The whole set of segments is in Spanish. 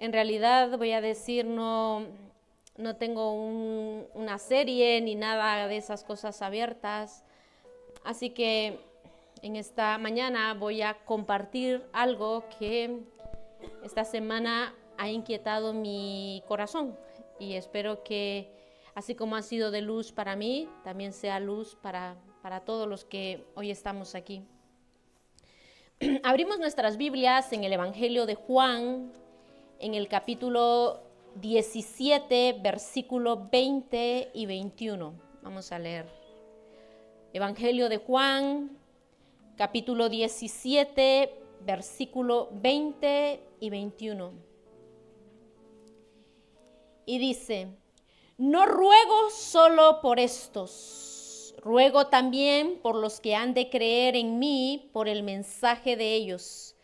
En realidad voy a decir, no tengo una serie ni nada de esas cosas abiertas. Así que en esta mañana voy a compartir algo que esta semana ha inquietado mi corazón. Y espero que, así como ha sido de luz para mí, también sea luz para todos los que hoy estamos aquí. Abrimos nuestras Biblias en el Evangelio de Juan, en el capítulo 17, versículo 20 y 21. Vamos a leer. Evangelio de Juan, capítulo 17, versículo 20 y 21. Y dice: no ruego solo por estos, ruego también por los que han de creer en mí por el mensaje de ellos,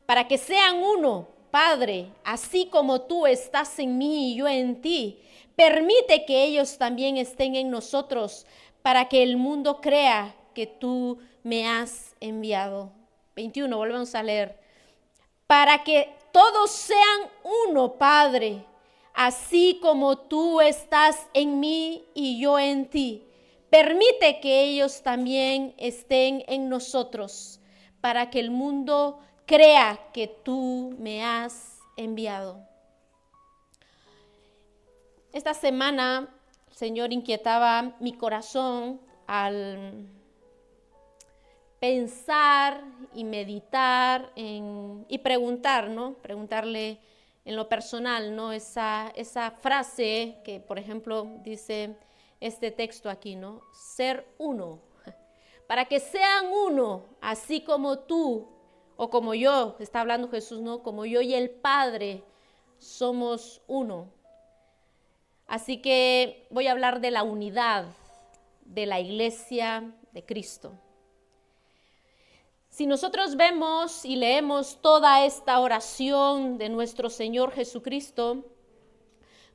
para que sean uno. Padre, así como tú estás en mí y yo en ti, permite que ellos también estén en nosotros, para que el mundo crea que tú me has enviado. 21, volvemos a leer. Para que todos sean uno, Padre, así como tú estás en mí y yo en ti. Permite que ellos también estén en nosotros, para que el mundo crea que tú me has enviado. Esta semana el Señor inquietaba mi corazón al pensar y meditar y preguntar, ¿no? Preguntarle en lo personal, ¿no? Esa frase que, por ejemplo, dice este texto aquí, ¿no? Ser uno. Para que sean uno, así como tú o como yo, está hablando Jesús, ¿no? Como yo y el Padre somos uno. Así que voy a hablar de la unidad de la iglesia de Cristo. Si nosotros vemos y leemos toda esta oración de nuestro Señor Jesucristo,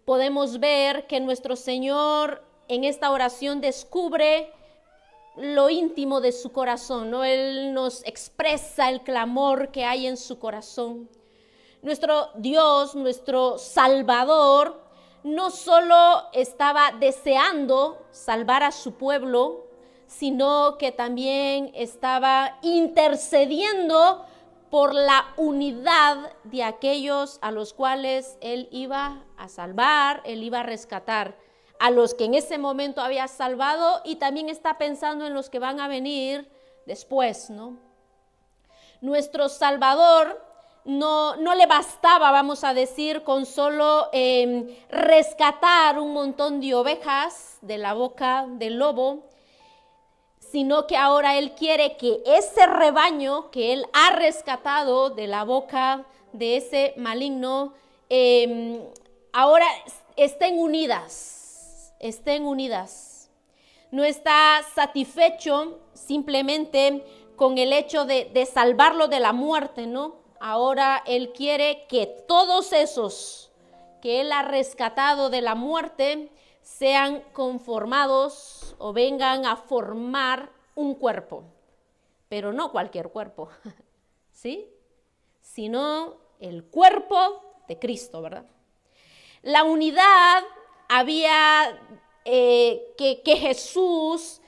podemos ver que nuestro Señor en esta oración descubre lo íntimo de su corazón, ¿no? Él nos expresa el clamor que hay en su corazón. Nuestro Dios, nuestro Salvador, no solo estaba deseando salvar a su pueblo, sino que también estaba intercediendo por la unidad de aquellos a los cuales Él iba a salvar, Él iba a rescatar, a los que en ese momento había salvado, y también está pensando en los que van a venir después, ¿no? Nuestro Salvador no le bastaba, vamos a decir, con solo rescatar un montón de ovejas de la boca del lobo, sino que ahora Él quiere que ese rebaño que Él ha rescatado de la boca de ese maligno, ahora estén unidas. No está satisfecho simplemente con el hecho de salvarlo de la muerte, ¿no? Ahora Él quiere que todos esos que Él ha rescatado de la muerte sean conformados o vengan a formar un cuerpo, pero no cualquier cuerpo, ¿sí? Sino el cuerpo de Cristo, ¿verdad? La unidad había que Jesús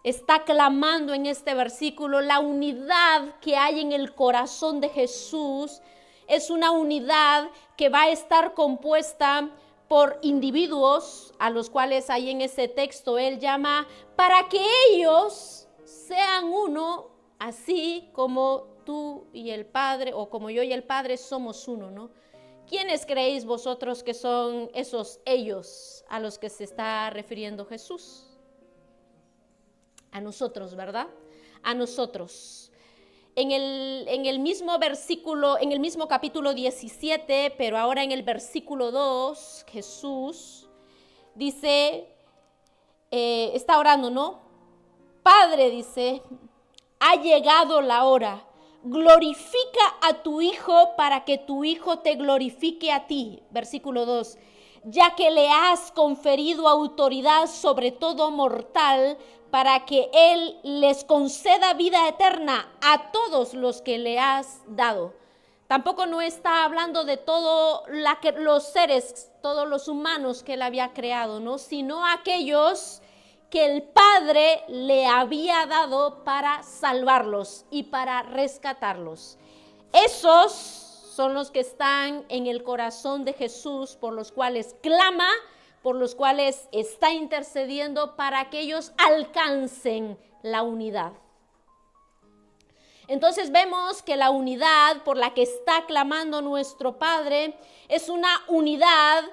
está clamando en este versículo, la unidad que hay en el corazón de Jesús es una unidad que va a estar compuesta por individuos a los cuales ahí en ese texto Él llama para que ellos sean uno, así como tú y el Padre, o como yo y el Padre somos uno, ¿no? ¿Quiénes creéis vosotros que son esos ellos a los que se está refiriendo Jesús? A nosotros, ¿verdad? A nosotros. En el mismo versículo, en el mismo capítulo 17, pero ahora en el versículo 2, Jesús dice, está orando, ¿no? Padre, dice, ha llegado la hora. Glorifica a tu Hijo para que tu Hijo te glorifique a ti. Versículo 2. Ya que le has conferido autoridad sobre todo mortal, para que Él les conceda vida eterna a todos los que le has dado. Tampoco no está hablando de todos los seres, todos los humanos que él había creado, ¿no? Sino aquellos que el Padre le había dado para salvarlos y para rescatarlos. Esos son los que están en el corazón de Jesús, por los cuales clama, por los cuales está intercediendo para que ellos alcancen la unidad. Entonces vemos que la unidad por la que está clamando nuestro Padre es una unidad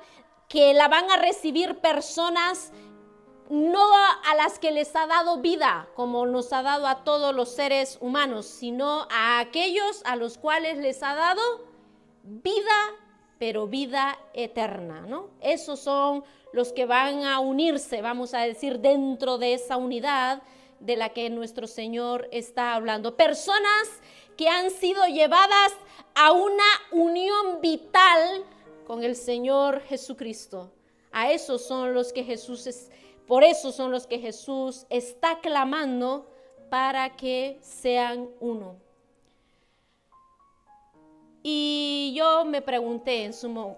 que la van a recibir personas no a las que les ha dado vida, como nos ha dado a todos los seres humanos, sino a aquellos a los cuales les ha dado vida, pero vida eterna, ¿no? Esos son los que van a unirse, vamos a decir, dentro de esa unidad de la que nuestro Señor está hablando. Personas que han sido llevadas a una unión vital con el Señor Jesucristo. A esos son los que por eso son los que Jesús está clamando para que sean uno. Y yo me pregunté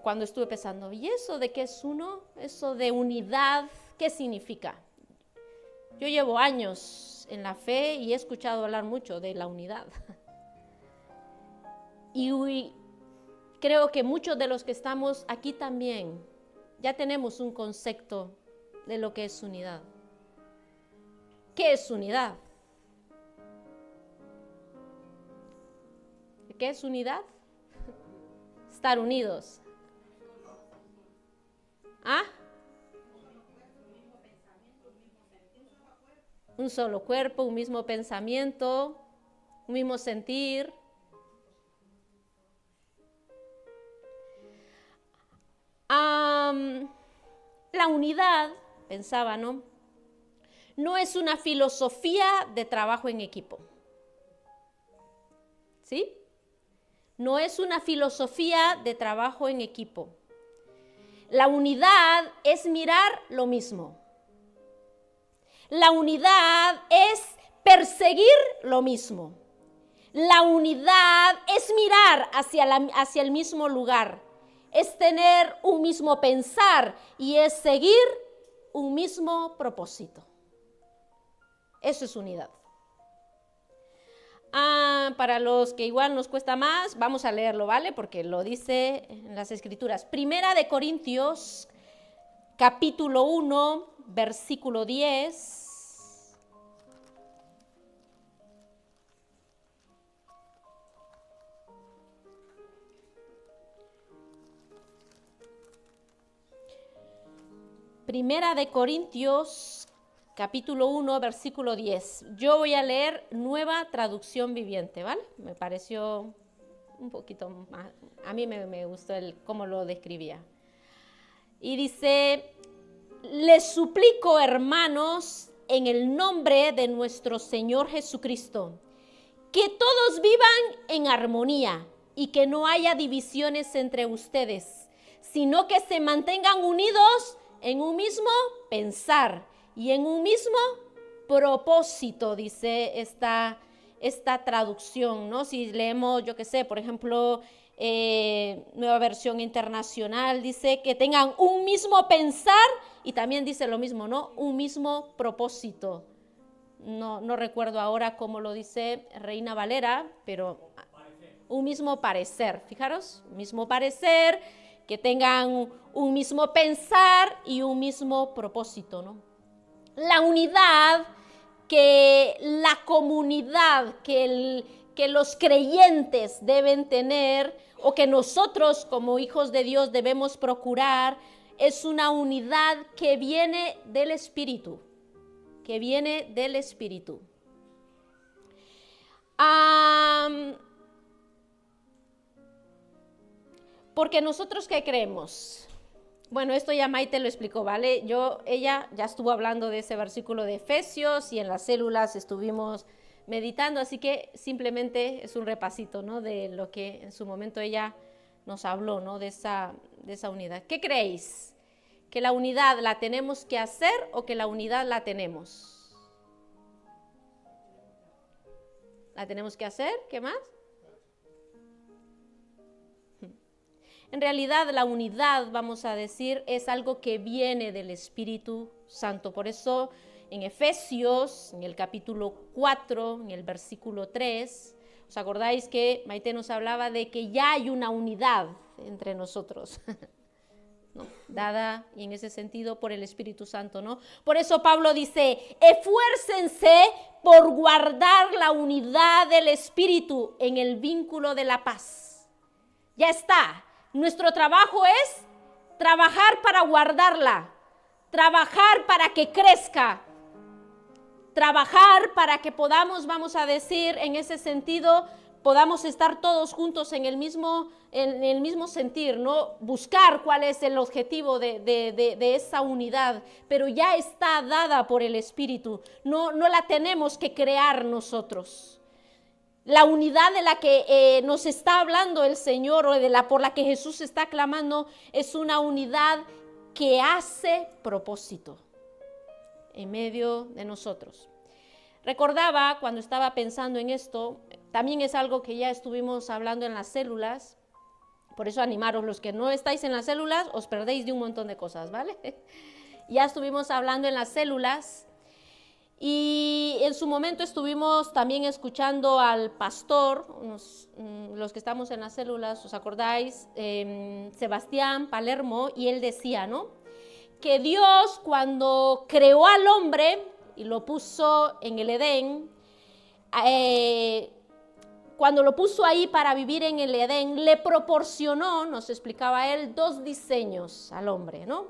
cuando estuve pensando, ¿y eso de qué es uno? Eso de unidad, ¿qué significa? Yo llevo años en la fe y he escuchado hablar mucho de la unidad. Y creo que muchos de los que estamos aquí también ya tenemos un concepto de lo que es unidad. ¿Qué es unidad? ¿Qué es unidad? Estar unidos. ¿Ah? Un solo cuerpo, un mismo pensamiento, un mismo sentir. La unidad, pensaba, ¿no? No es una filosofía de trabajo en equipo. ¿Sí? No es una filosofía de trabajo en equipo. La unidad es mirar lo mismo. La unidad es perseguir lo mismo. La unidad es mirar hacia el mismo lugar. Es tener un mismo pensar y es seguir un mismo propósito. Eso es unidad. Para los que igual nos cuesta más, vamos a leerlo, ¿vale? Porque lo dice en las Escrituras. Primera de Corintios, capítulo 1, versículo 10. Primera de Corintios, capítulo 1, versículo 10. Yo voy a leer Nueva Traducción Viviente, ¿vale? Me pareció un poquito más, a mí me gustó cómo lo describía. Y dice, les suplico, hermanos, en el nombre de nuestro Señor Jesucristo, que todos vivan en armonía y que no haya divisiones entre ustedes, sino que se mantengan unidos en un mismo pensar y en un mismo propósito, dice esta traducción, ¿no? Si leemos, yo qué sé, por ejemplo, Nueva Versión Internacional, dice que tengan un mismo pensar y también dice lo mismo, ¿no? Un mismo propósito. No recuerdo ahora cómo lo dice Reina Valera, pero un mismo parecer, fijaros, un mismo parecer, que tengan un mismo pensar y un mismo propósito, ¿no? La unidad que la comunidad, que los creyentes deben tener o que nosotros como hijos de Dios debemos procurar es una unidad que viene del Espíritu, que viene del Espíritu. Porque nosotros, ¿qué creemos? Bueno, esto ya Maite lo explicó, ¿vale? Ella ya estuvo hablando de ese versículo de Efesios y en las células estuvimos meditando, así que simplemente es un repasito, ¿no? De lo que en su momento ella nos habló, ¿no? De esa unidad. ¿Qué creéis? ¿Que la unidad la tenemos que hacer o que la unidad la tenemos? ¿La tenemos que hacer? ¿Qué más? En realidad la unidad, vamos a decir, es algo que viene del Espíritu Santo. Por eso en Efesios, en el capítulo 4, en el versículo 3, ¿os acordáis que Maite nos hablaba de que ya hay una unidad entre nosotros? ¿No? Dada, y en ese sentido, por el Espíritu Santo, ¿no? Por eso Pablo dice, esfuércense por guardar la unidad del Espíritu en el vínculo de la paz. Ya está. Nuestro trabajo es trabajar para guardarla, trabajar para que crezca, trabajar para que podamos, vamos a decir, en ese sentido, podamos estar todos juntos en el mismo sentir, ¿no? Buscar cuál es el objetivo de esa unidad, pero ya está dada por el Espíritu, no la tenemos que crear nosotros. La unidad de la que nos está hablando el Señor o por la que Jesús está clamando es una unidad que hace propósito en medio de nosotros. Recordaba cuando estaba pensando en esto, también es algo que ya estuvimos hablando en las células, por eso animaros, los que no estáis en las células, os perdéis de un montón de cosas, ¿vale? Ya estuvimos hablando en las células y en su momento estuvimos también escuchando al pastor, los que estamos en las células, ¿os acordáis? Sebastián Palermo, y él decía, ¿no? Que Dios cuando creó al hombre y lo puso en el Edén, cuando lo puso ahí para vivir en el Edén, le proporcionó, nos explicaba él, 2 diseños al hombre, ¿no?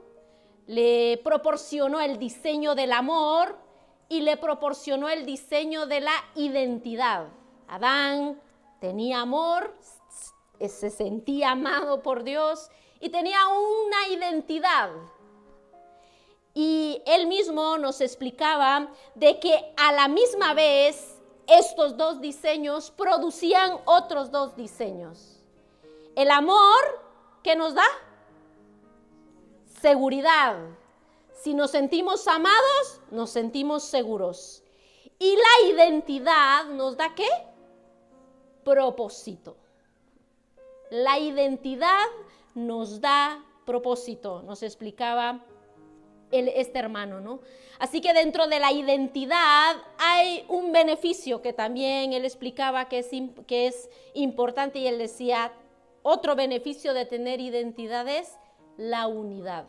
Le proporcionó el diseño del amor y le proporcionó el diseño de la identidad. Adán tenía amor, se sentía amado por Dios y tenía una identidad. Y él mismo nos explicaba de que a la misma vez estos 2 diseños producían otros 2 diseños. El amor, ¿qué nos da? Seguridad. Si nos sentimos amados, nos sentimos seguros. Y la identidad nos da ¿qué? Propósito. La identidad nos da propósito, nos explicaba este hermano, ¿no? Así que dentro de la identidad hay un beneficio que también él explicaba que es importante, y él decía, otro beneficio de tener identidad es la unidad.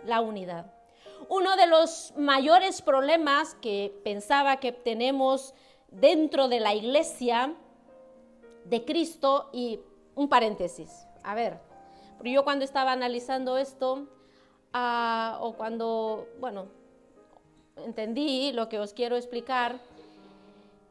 La unidad. Uno de los mayores problemas que pensaba que tenemos dentro de la iglesia de Cristo, y un paréntesis, a ver, porque yo cuando estaba analizando esto, o cuando, entendí lo que os quiero explicar,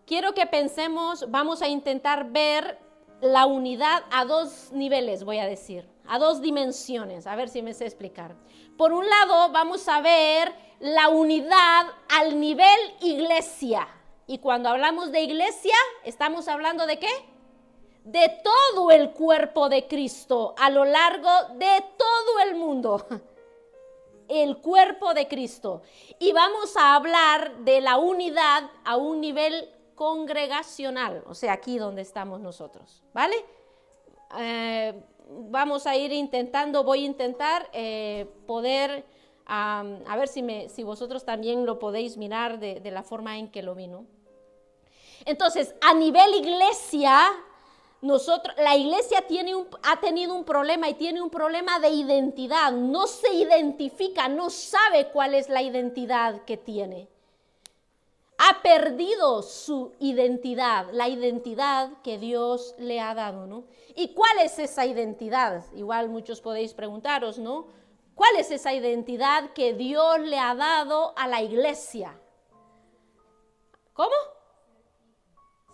quiero que pensemos, vamos a intentar ver la unidad a 2 niveles, voy a decir, a 2 dimensiones, a ver si me sé explicar. Por un lado, vamos a ver la unidad al nivel iglesia, y cuando hablamos de iglesia, ¿estamos hablando de qué? De todo el cuerpo de Cristo a lo largo de todo el mundo. El cuerpo de Cristo. Y vamos a hablar de la unidad a un nivel congregacional, o sea, aquí donde estamos nosotros, ¿vale? Vamos a ir intentando, voy a intentar poder, a ver si vosotros también lo podéis mirar de la forma en que lo vi, ¿no? Entonces, a nivel iglesia, la iglesia ha tenido un problema, y tiene un problema de identidad. No se identifica, no sabe cuál es la identidad que tiene. Ha perdido su identidad, la identidad que Dios le ha dado, ¿no? ¿Y cuál es esa identidad? Igual muchos podéis preguntaros, ¿no? ¿Cuál es esa identidad que Dios le ha dado a la iglesia? ¿Cómo?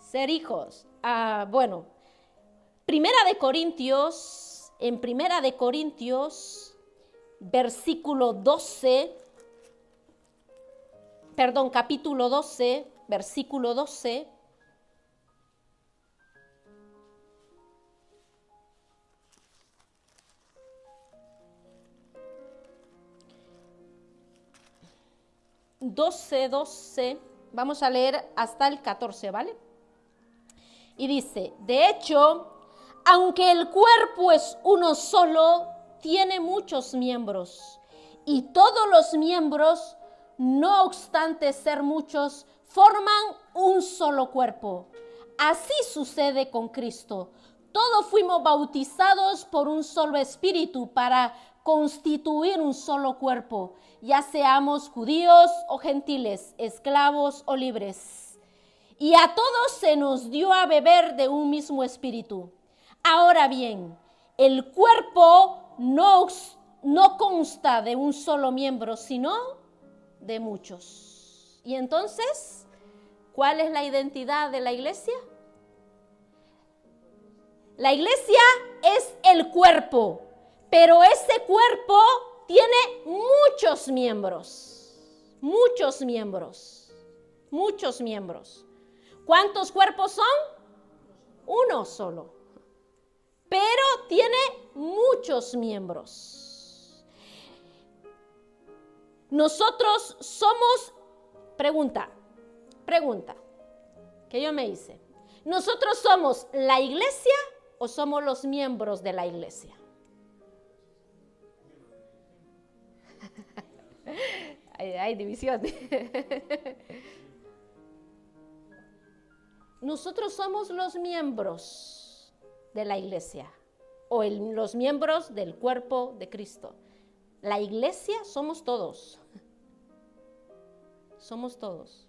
Ser hijos. En Primera de Corintios, capítulo 12, versículo 12. Vamos a leer hasta el 14, ¿vale? Y dice, de hecho, aunque el cuerpo es uno solo, tiene muchos miembros. Y todos los miembros, no obstante ser muchos, forman un solo cuerpo. Así sucede con Cristo. Todos fuimos bautizados por un solo espíritu para constituir un solo cuerpo, ya seamos judíos o gentiles, esclavos o libres. Y a todos se nos dio a beber de un mismo espíritu. Ahora bien, el cuerpo no consta de un solo miembro, sino de muchos. Y entonces, ¿cuál es la identidad de la iglesia? La iglesia es el cuerpo, pero ese cuerpo tiene muchos miembros, muchos miembros, muchos miembros. ¿Cuántos cuerpos son? Uno solo, pero tiene muchos miembros. Nosotros somos, pregunta, que yo me hice. ¿Nosotros somos la iglesia o somos los miembros de la iglesia? Hay división. Nosotros somos los miembros de la iglesia o los miembros del cuerpo de Cristo. La iglesia somos todos. Somos todos.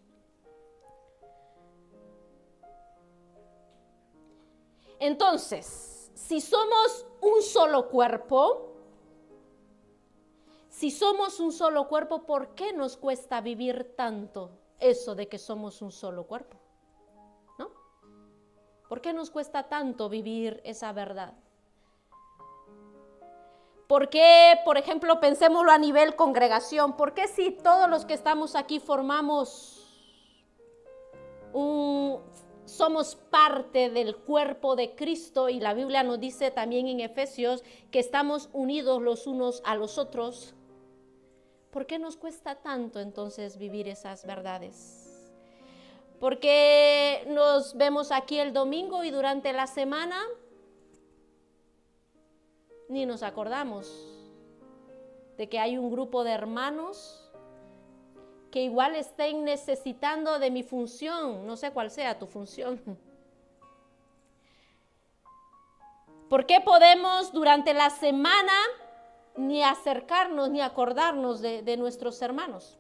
Entonces, si somos un solo cuerpo, ¿por qué nos cuesta vivir tanto eso de que somos un solo cuerpo? ¿No? ¿Por qué nos cuesta tanto vivir esa verdad? ¿Por qué, por ejemplo, pensémoslo a nivel congregación? ¿Por qué si todos los que estamos aquí somos parte del cuerpo de Cristo, y la Biblia nos dice también en Efesios que estamos unidos los unos a los otros? ¿Por qué nos cuesta tanto entonces vivir esas verdades? ¿Por qué nos vemos aquí el domingo y durante la semana ni nos acordamos de que hay un grupo de hermanos que igual estén necesitando de mi función? No sé cuál sea tu función. ¿Por qué podemos durante la semana ni acercarnos ni acordarnos de nuestros hermanos?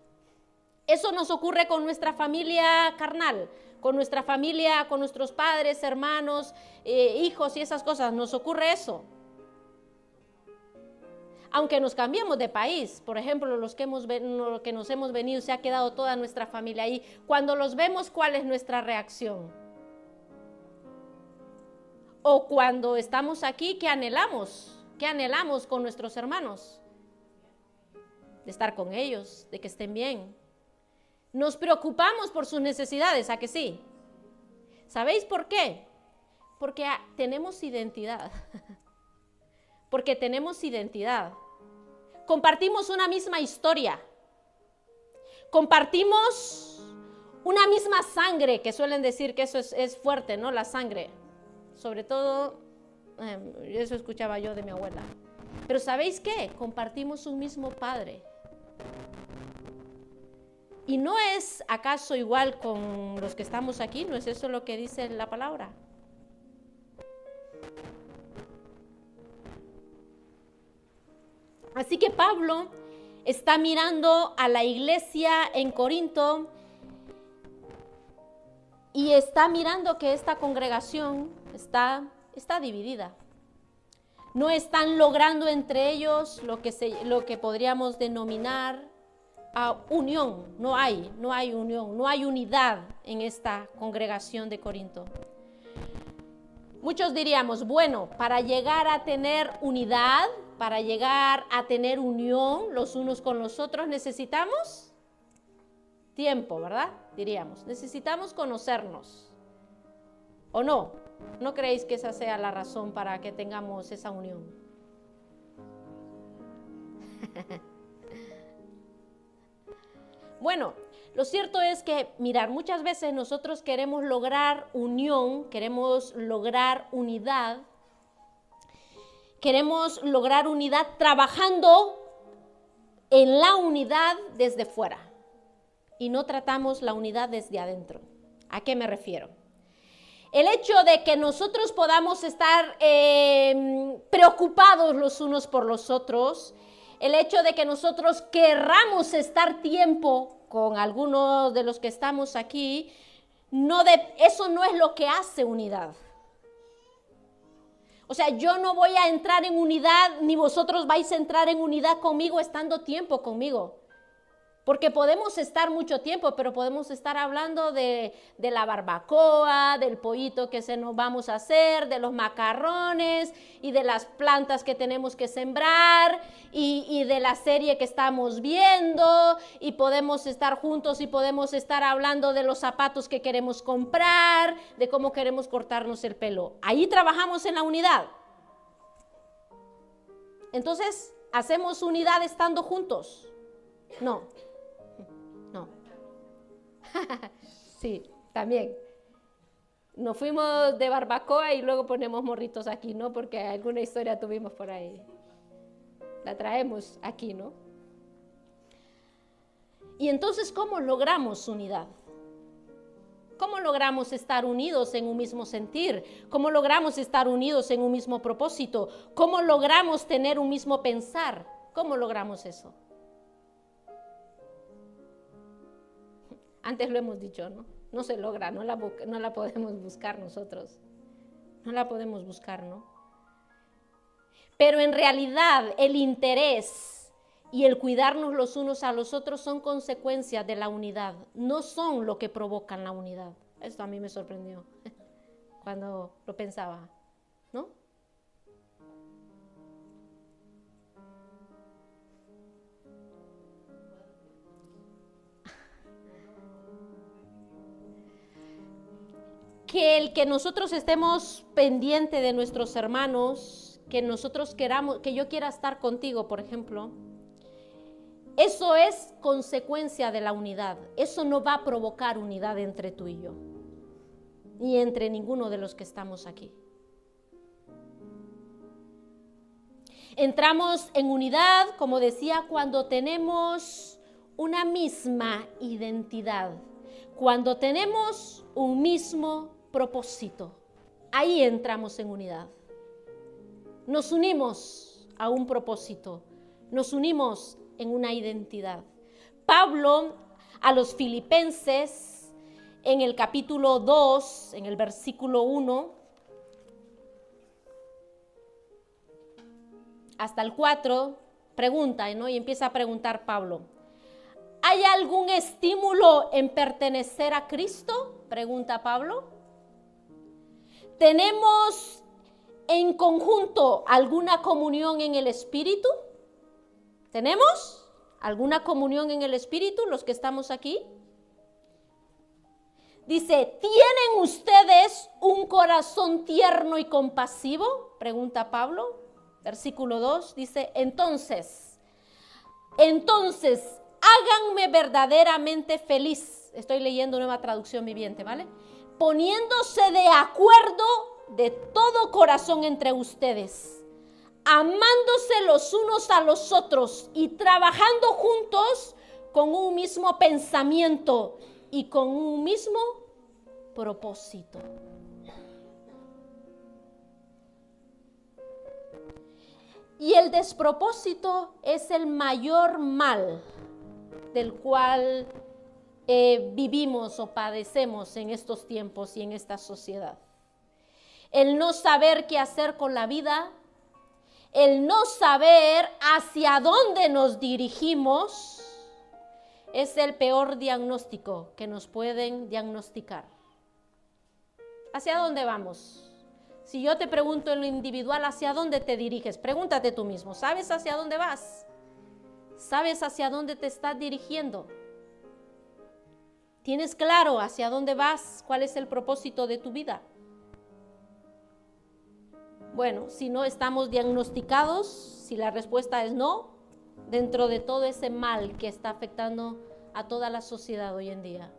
Eso nos ocurre con nuestra familia carnal, con nuestra familia, con nuestros padres, hermanos, hijos y esas cosas. Nos ocurre eso. Aunque nos cambiemos de país, por ejemplo, los que nos hemos venido, se ha quedado toda nuestra familia ahí. Cuando los vemos, ¿cuál es nuestra reacción? O cuando estamos aquí, ¿qué anhelamos? ¿Qué anhelamos con nuestros hermanos? De estar con ellos, de que estén bien. Nos preocupamos por sus necesidades, ¿a que sí? ¿Sabéis por qué? Porque tenemos identidad. Porque tenemos identidad. Compartimos una misma historia. Compartimos una misma sangre, que suelen decir que eso es fuerte, ¿no? La sangre. Sobre todo, eso escuchaba yo de mi abuela. Pero ¿sabéis qué? Compartimos un mismo Padre. ¿Y no es acaso igual con los que estamos aquí? ¿No es eso lo que dice la palabra? Así que Pablo está mirando a la iglesia en Corinto y está mirando que esta congregación está dividida. No están logrando entre ellos lo que podríamos denominar unión. No hay unión, no hay unidad en esta congregación de Corinto. Muchos diríamos, bueno, para llegar a tener unidad, para llegar a tener unión los unos con los otros, necesitamos tiempo, ¿verdad? Diríamos, necesitamos conocernos. ¿O no? ¿No creéis que esa sea la razón para que tengamos esa unión? Bueno, lo cierto es que, mirar, muchas veces nosotros queremos lograr unión, queremos lograr unidad, Queremos lograr unidad trabajando en la unidad desde fuera y no tratamos la unidad desde adentro. ¿A qué me refiero? El hecho de que nosotros podamos estar preocupados los unos por los otros, el hecho de que nosotros querramos estar tiempo con algunos de los que estamos aquí, eso no es lo que hace unidad. O sea, yo no voy a entrar en unidad, ni vosotros vais a entrar en unidad conmigo estando tiempo conmigo. Porque podemos estar mucho tiempo, pero podemos estar hablando de la barbacoa, del pollito que nos vamos a hacer, de los macarrones y de las plantas que tenemos que sembrar y de la serie que estamos viendo, y podemos estar juntos y podemos estar hablando de los zapatos que queremos comprar, de cómo queremos cortarnos el pelo. Ahí trabajamos en la unidad. Entonces, ¿hacemos unidad estando juntos? No. Sí, también. Nos fuimos de barbacoa y luego ponemos morritos aquí, ¿no? Porque alguna historia tuvimos por ahí. La traemos aquí, ¿no? Y entonces, ¿cómo logramos unidad? ¿Cómo logramos estar unidos en un mismo sentir? ¿Cómo logramos estar unidos en un mismo propósito? ¿Cómo logramos tener un mismo pensar? ¿Cómo logramos eso? Antes lo hemos dicho, ¿no? No se logra, no la podemos buscar nosotros. No la podemos buscar, ¿no? Pero en realidad el interés y el cuidarnos los unos a los otros son consecuencias de la unidad, no son lo que provocan la unidad. Esto a mí me sorprendió cuando lo pensaba, ¿no? Que el que nosotros estemos pendientes de nuestros hermanos, que nosotros queramos, que yo quiera estar contigo, por ejemplo, eso es consecuencia de la unidad. Eso no va a provocar unidad entre tú y yo, ni entre ninguno de los que estamos aquí. Entramos en unidad, como decía, cuando tenemos una misma identidad, cuando tenemos un mismo propósito. Ahí entramos en unidad. Nos unimos a un propósito, nos unimos en una identidad. Pablo a los Filipenses, en el capítulo 2, en el versículo 1 hasta el 4, pregunta, ¿no? Y empieza a preguntar Pablo: ¿hay algún estímulo en pertenecer a Cristo? Pregunta Pablo. ¿Tenemos en conjunto alguna comunión en el Espíritu? ¿Tenemos alguna comunión en el Espíritu los que estamos aquí? Dice, ¿tienen ustedes un corazón tierno y compasivo? Pregunta Pablo. Versículo 2 dice, entonces, háganme verdaderamente feliz. Estoy leyendo Nueva Traducción Viviente, ¿vale? Poniéndose de acuerdo de todo corazón entre ustedes, amándose los unos a los otros y trabajando juntos con un mismo pensamiento y con un mismo propósito. Y el despropósito es el mayor mal del cual vivimos o padecemos en estos tiempos y en esta sociedad. El no saber qué hacer con la vida, el no saber hacia dónde nos dirigimos, es el peor diagnóstico que nos pueden diagnosticar. ¿Hacia dónde vamos? Si yo te pregunto en lo individual, ¿hacia dónde te diriges? Pregúntate tú mismo, ¿sabes hacia dónde vas? ¿Sabes hacia dónde te estás dirigiendo? ¿Tienes claro hacia dónde vas? ¿Cuál es el propósito de tu vida? Bueno, si no estamos diagnosticados, si la respuesta es no, dentro de todo ese mal que está afectando a toda la sociedad hoy en día,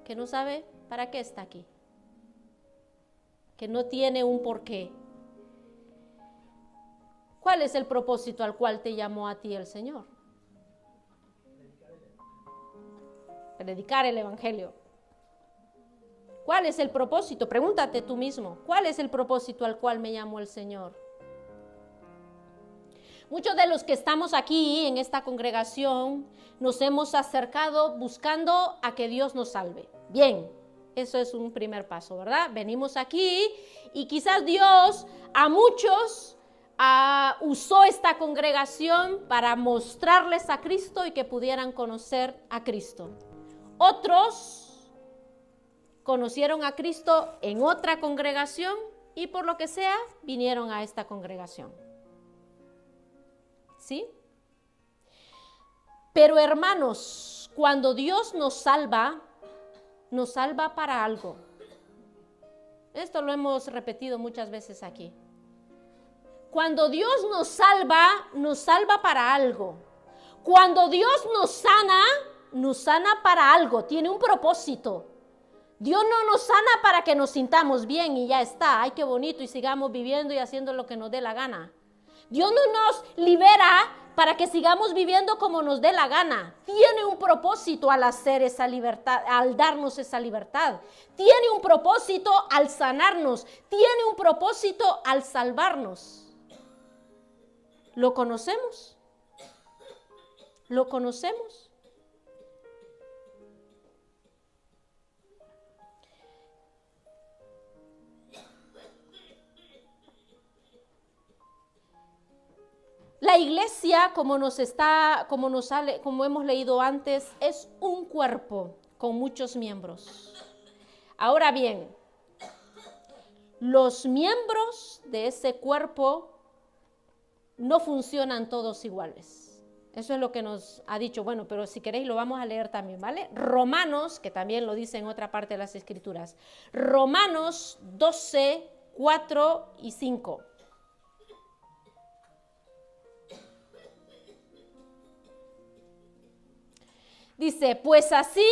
que no sabe para qué está aquí, que no tiene un porqué. ¿Cuál es el propósito al cual te llamó a ti el Señor? Predicar el Evangelio. ¿Cuál es el propósito? Pregúntate tú mismo. ¿Cuál es el propósito al cual me llamó el Señor? Muchos de los que estamos aquí en esta congregación nos hemos acercado buscando a que Dios nos salve. Bien, eso es un primer paso, ¿verdad? Venimos aquí y quizás Dios a muchos usó esta congregación para mostrarles a Cristo y que pudieran conocer a Cristo. Otros conocieron a Cristo en otra congregación y por lo que sea vinieron a esta congregación. ¿Sí? Pero hermanos, cuando Dios nos salva para algo. Esto lo hemos repetido muchas veces aquí. Cuando Dios nos salva para algo. Cuando Dios nos sana para algo, tiene un propósito. Dios no nos sana para que nos sintamos bien y ya está, ay qué bonito y sigamos viviendo y haciendo lo que nos dé la gana. Dios no nos libera para que sigamos viviendo como nos dé la gana. Tiene un propósito al hacer esa libertad, al darnos esa libertad. Tiene un propósito al sanarnos. Tiene un propósito al salvarnos. ¿Lo conocemos? ¿Lo conocemos? La iglesia, como hemos leído antes, es un cuerpo con muchos miembros. Ahora bien, los miembros de ese cuerpo no funcionan todos iguales. Eso es lo que nos ha dicho. Bueno, pero si queréis lo vamos a leer también, ¿vale? Romanos, que también lo dice en otra parte de las Escrituras. Romanos 12, 4 y 5. Dice, pues así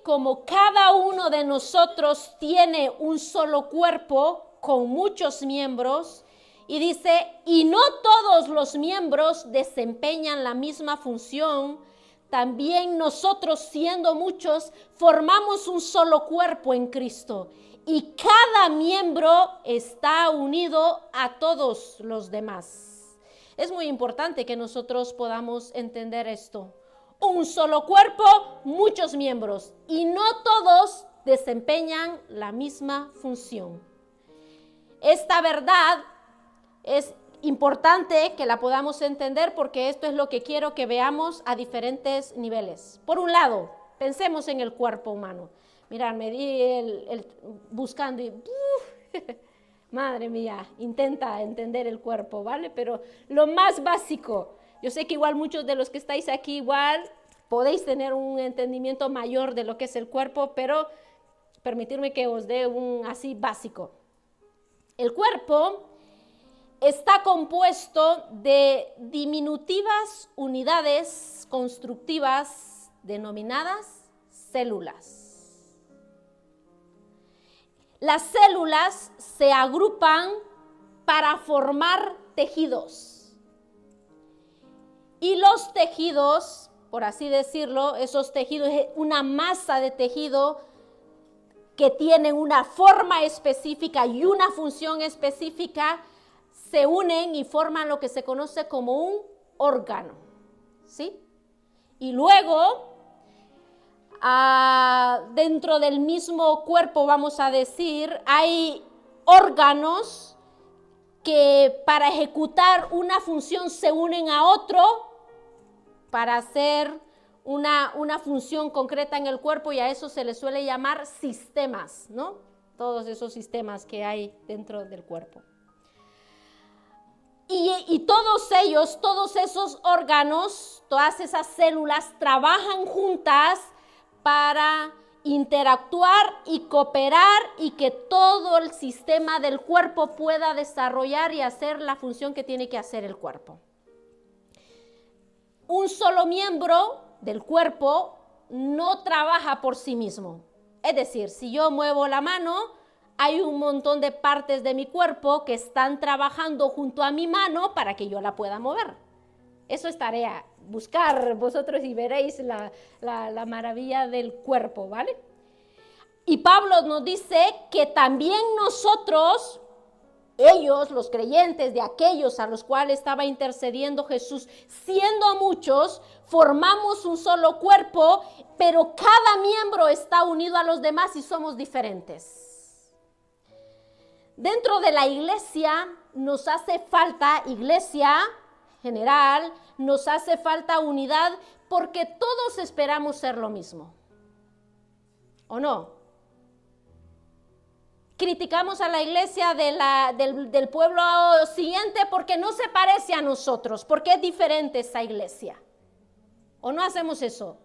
como cada uno de nosotros tiene un solo cuerpo con muchos miembros, y dice, y no todos los miembros desempeñan la misma función, también nosotros siendo muchos formamos un solo cuerpo en Cristo, y cada miembro está unido a todos los demás. Es muy importante que nosotros podamos entender esto. Un solo cuerpo, muchos miembros, y no todos desempeñan la misma función. Esta verdad es importante que la podamos entender porque esto es lo que quiero que veamos a diferentes niveles. Por un lado, pensemos en el cuerpo humano. Mirad, me di buscando y madre mía, intenta entender el cuerpo, ¿vale? Pero lo más básico. Yo sé que igual muchos de los que estáis aquí igual podéis tener un entendimiento mayor de lo que es el cuerpo, pero permitirme que os dé un así básico. El cuerpo está compuesto de diminutivas unidades constructivas denominadas células. Las células se agrupan para formar tejidos. Y los tejidos, por así decirlo, esos tejidos es una masa de tejido que tienen una forma específica y una función específica, se unen y forman lo que se conoce como un órgano, ¿sí? Y luego, dentro del mismo cuerpo, vamos a decir, hay órganos que para ejecutar una función se unen a otro para hacer una función concreta en el cuerpo, y a eso se le suele llamar sistemas, ¿no? Todos esos sistemas que hay dentro del cuerpo. Y todos ellos, todos esos órganos, todas esas células trabajan juntas para interactuar y cooperar y que todo el sistema del cuerpo pueda desarrollar y hacer la función que tiene que hacer el cuerpo. Un solo miembro del cuerpo no trabaja por sí mismo. Es decir, si yo muevo la mano, hay un montón de partes de mi cuerpo que están trabajando junto a mi mano para que yo la pueda mover. Eso es tarea, buscar vosotros y veréis la maravilla del cuerpo, ¿vale? Y Pablo nos dice que también nosotros, ellos, los creyentes de aquellos a los cuales estaba intercediendo Jesús, siendo muchos, formamos un solo cuerpo, pero cada miembro está unido a los demás y somos diferentes. Dentro de la iglesia nos hace falta, iglesia general, nos hace falta unidad porque todos esperamos ser lo mismo. ¿O no? Criticamos a la iglesia del pueblo siguiente porque no se parece a nosotros, porque es diferente esa iglesia. ¿O no hacemos eso?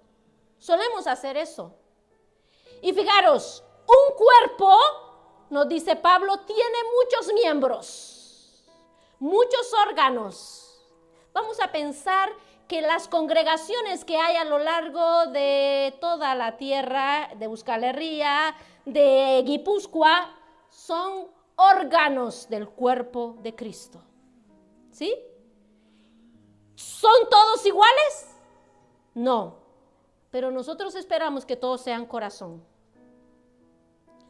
Solemos hacer eso. Y fijaros, un cuerpo, nos dice Pablo, tiene muchos miembros, muchos órganos. Vamos a pensar que las congregaciones que hay a lo largo de toda la tierra, de Euskal Herria, de Guipúzcoa, son órganos del cuerpo de Cristo. ¿Sí? ¿Son todos iguales? No. Pero nosotros esperamos que todos sean corazón.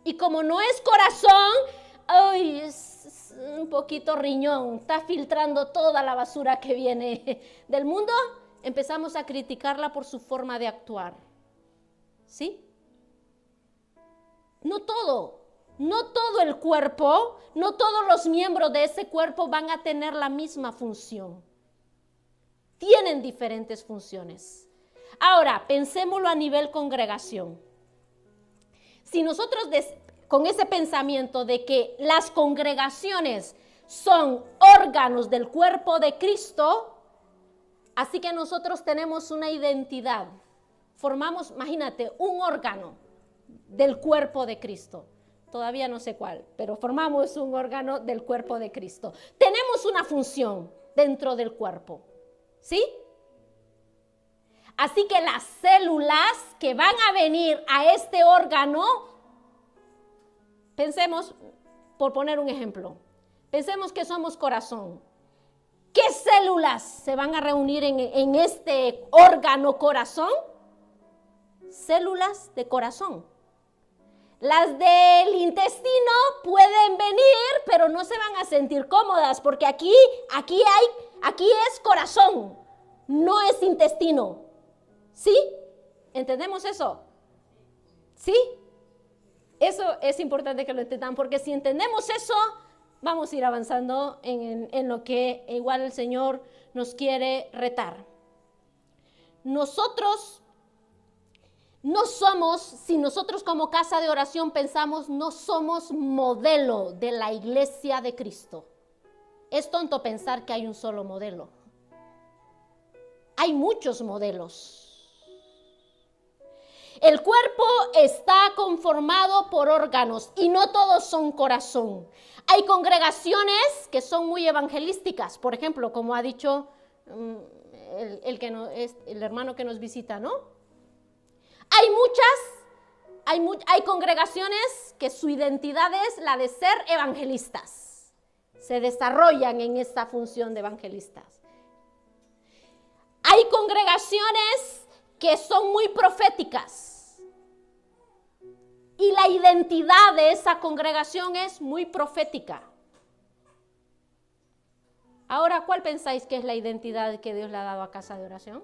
Y como no es corazón, ay, es un poquito riñón, está filtrando toda la basura que viene del mundo, empezamos a criticarla por su forma de actuar. ¿Sí? No todo el cuerpo, no todos los miembros de ese cuerpo van a tener la misma función. Tienen diferentes funciones. Ahora, pensémoslo a nivel congregación. Si nosotros con ese pensamiento de que las congregaciones son órganos del cuerpo de Cristo, así que nosotros tenemos una identidad. Formamos, imagínate, un órgano del cuerpo de Cristo. Todavía no sé cuál, pero formamos un órgano del cuerpo de Cristo. Tenemos una función dentro del cuerpo, ¿sí? Así que las células que van a venir a este órgano, pensemos, por poner un ejemplo, pensemos que somos corazón. ¿Qué células se van a reunir en este órgano corazón? Células de corazón. Las del intestino pueden venir, pero no se van a sentir cómodas porque aquí es corazón, no es intestino. ¿Sí? ¿Entendemos eso? ¿Sí? Eso es importante que lo entendan, porque si entendemos eso, vamos a ir avanzando en lo que igual el Señor nos quiere retar. Nosotros no somos, si nosotros como casa de oración pensamos, no somos modelo de la iglesia de Cristo. Es tonto pensar que hay un solo modelo. Hay muchos modelos. El cuerpo está conformado por órganos y no todos son corazón. Hay congregaciones que son muy evangelísticas, por ejemplo, como ha dicho el hermano que nos visita, ¿no? Hay congregaciones que su identidad es la de ser evangelistas. Se desarrollan en esta función de evangelistas. Hay congregaciones que son muy proféticas. Y la identidad de esa congregación es muy profética. Ahora, ¿cuál pensáis que es la identidad que Dios le ha dado a casa de oración?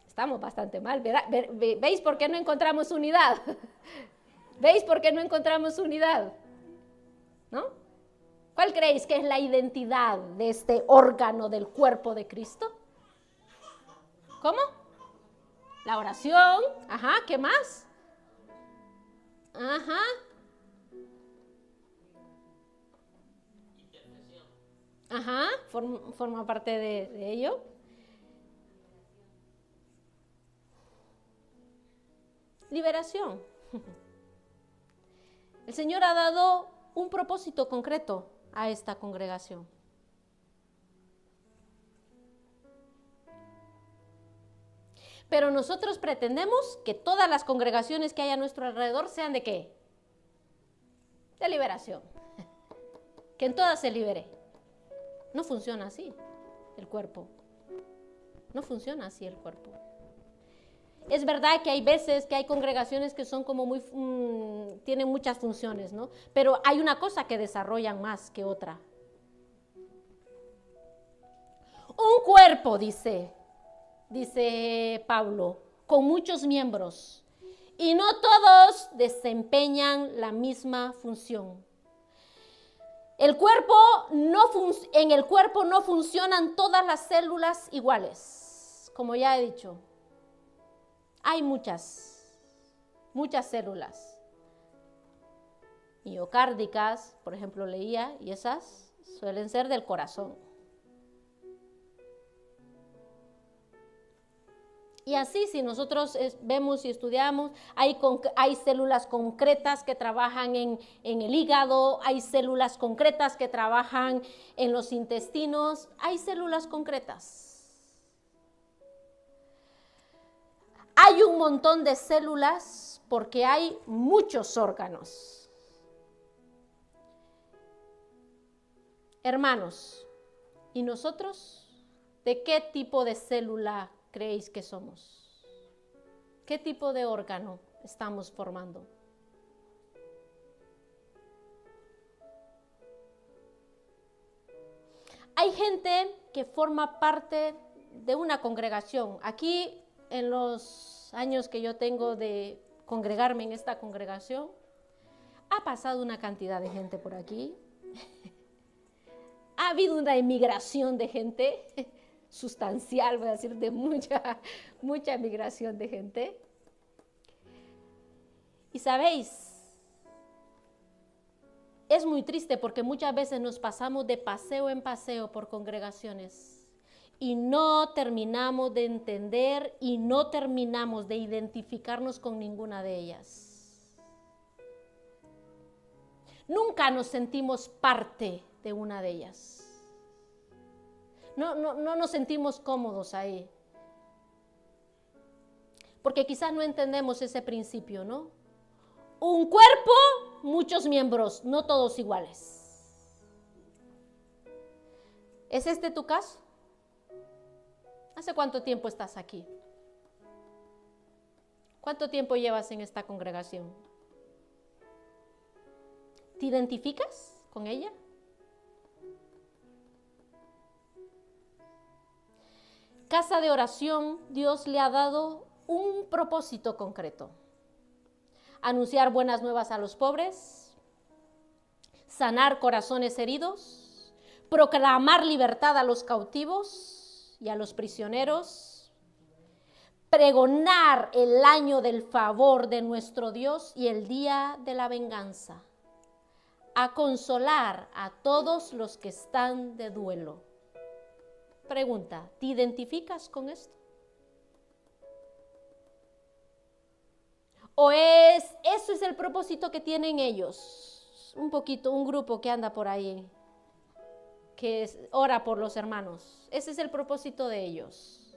Estamos bastante mal, ¿verdad? ¿Veis por qué no encontramos unidad? ¿Veis por qué no encontramos unidad? ¿No? ¿Cuál creéis que es la identidad de este órgano del cuerpo de Cristo? ¿Cómo? La oración. Ajá, ¿qué más? Ajá. Ajá, forma parte de ello. Liberación. El Señor ha dado un propósito concreto a esta congregación. Pero nosotros pretendemos que todas las congregaciones que hay a nuestro alrededor sean ¿de qué? De liberación. Que en todas se libere. No funciona así el cuerpo. No funciona así el cuerpo. Es verdad que hay veces que hay congregaciones que son como muy, tienen muchas funciones, ¿no? Pero hay una cosa que desarrollan más que otra. Un cuerpo, dice Pablo, con muchos miembros, y no todos desempeñan la misma función. En el cuerpo no funcionan todas las células iguales, como ya he dicho. Hay muchas células miocárdicas, por ejemplo, leía, y esas suelen ser del corazón. Y así, si nosotros vemos y estudiamos, hay células concretas que trabajan en el hígado, hay células concretas que trabajan en los intestinos, hay células concretas. Hay un montón de células porque hay muchos órganos. Hermanos, ¿y nosotros de qué tipo de célula creéis que somos? ¿Qué tipo de órgano estamos formando? Hay gente que forma parte de una congregación. Aquí, en los años que yo tengo de congregarme en esta congregación, ha pasado una cantidad de gente por aquí. Ha habido una emigración de gente sustancial, voy a decir, de mucha migración de gente. Y sabéis, es muy triste porque muchas veces nos pasamos de paseo en paseo por congregaciones y no terminamos de entender y no terminamos de identificarnos con ninguna de ellas. Nunca nos sentimos parte de una de ellas. No nos sentimos cómodos ahí. Porque quizás no entendemos ese principio, ¿no? Un cuerpo, muchos miembros, no todos iguales. ¿Es este tu caso? ¿Hace cuánto tiempo estás aquí? ¿Cuánto tiempo llevas en esta congregación? ¿Te identificas con ella? Casa de oración, Dios le ha dado un propósito concreto. Anunciar buenas nuevas a los pobres, sanar corazones heridos, proclamar libertad a los cautivos y a los prisioneros, pregonar el año del favor de nuestro Dios y el día de la venganza, a consolar a todos los que están de duelo. Pregunta, ¿te identificas con esto? ¿O eso es el propósito que tienen ellos? Un grupo que anda por ahí, que ora por los hermanos. Ese es el propósito de ellos.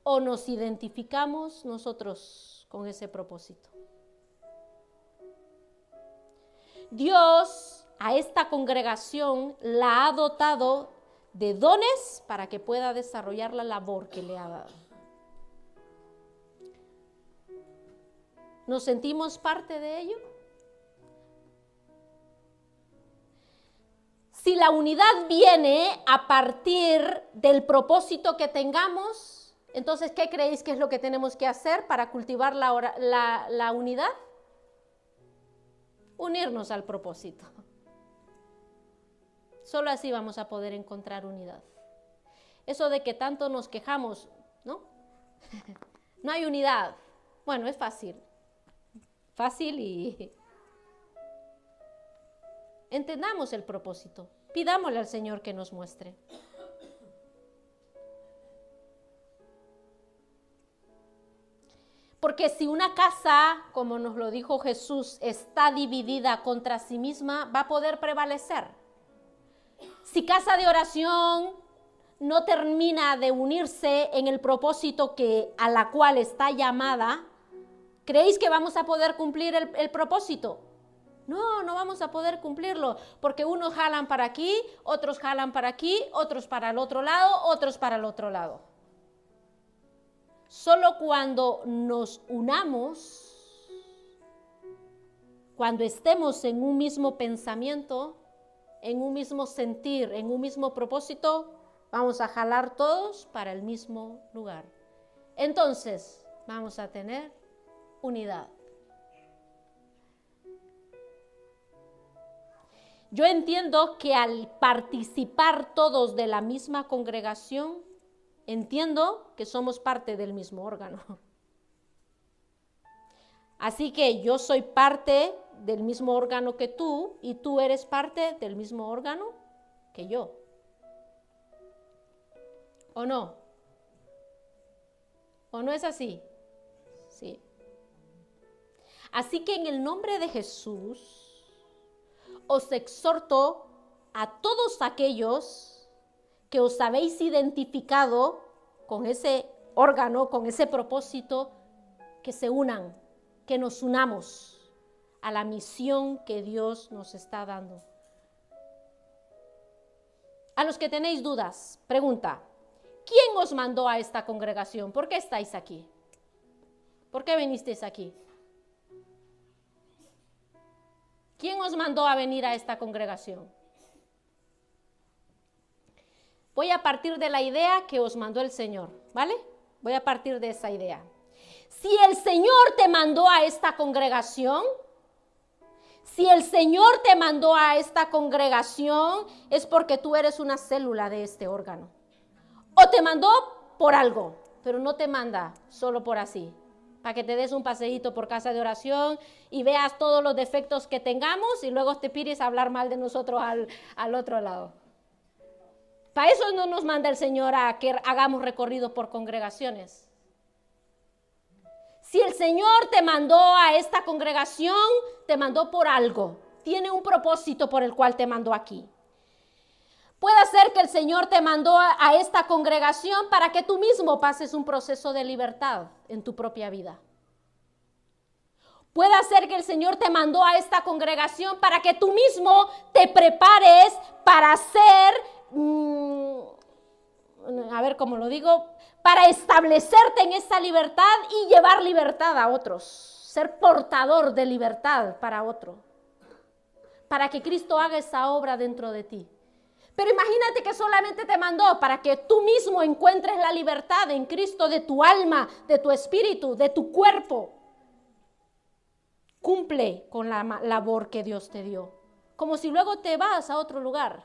¿O nos identificamos nosotros con ese propósito? Dios a esta congregación la ha dotado de dones para que pueda desarrollar la labor que le ha dado. ¿Nos sentimos parte de ello? Si la unidad viene a partir del propósito que tengamos, entonces, ¿qué creéis que es lo que tenemos que hacer para cultivar la unidad? Unirnos al propósito. Solo así vamos a poder encontrar unidad. Eso de que tanto nos quejamos, ¿no? No hay unidad. Bueno, es fácil. Fácil y entendamos el propósito. Pidámosle al Señor que nos muestre. Porque si una casa, como nos lo dijo Jesús, está dividida contra sí misma, va a poder prevalecer. Si casa de oración no termina de unirse en el propósito a la cual está llamada, ¿creéis que vamos a poder cumplir el propósito? No, no vamos a poder cumplirlo, porque unos jalan para aquí, otros jalan para aquí, otros para el otro lado, otros para el otro lado. Solo cuando nos unamos, cuando estemos en un mismo pensamiento, en un mismo sentir, en un mismo propósito, vamos a jalar todos para el mismo lugar. Entonces, vamos a tener unidad. Yo entiendo que al participar todos de la misma congregación, entiendo que somos parte del mismo órgano. Así que yo soy parte del mismo órgano que tú y tú eres parte del mismo órgano que yo. ¿O no? ¿O no es así? Sí. Así que en el nombre de Jesús, os exhorto a todos aquellos que os habéis identificado con ese órgano, con ese propósito, que se unan, que nos unamos a la misión que Dios nos está dando. A los que tenéis dudas, pregunta, ¿quién os mandó a esta congregación? ¿Por qué estáis aquí? ¿Por qué vinisteis aquí? ¿Quién os mandó a venir a esta congregación? Voy a partir de la idea que os mandó el Señor, ¿vale? Voy a partir de esa idea. Si el Señor te mandó a esta congregación, es porque tú eres una célula de este órgano. O te mandó por algo, pero no te manda solo por así, para que te des un paseíto por casa de oración y veas todos los defectos que tengamos y luego te pides a hablar mal de nosotros al otro lado. Para eso no nos manda el Señor a que hagamos recorrido por congregaciones. Si el Señor te mandó a esta congregación, te mandó por algo. Tiene un propósito por el cual te mandó aquí. Puede ser que el Señor te mandó a esta congregación para que tú mismo pases un proceso de libertad en tu propia vida. Puede ser que el Señor te mandó a esta congregación para que tú mismo te prepares para ser, para establecerte en esa libertad y llevar libertad a otros. Ser portador de libertad para otro. Para que Cristo haga esa obra dentro de ti. Pero imagínate que solamente te mandó para que tú mismo encuentres la libertad en Cristo de tu alma, de tu espíritu, de tu cuerpo. Cumple con la labor que Dios te dio. Como si luego te vas a otro lugar.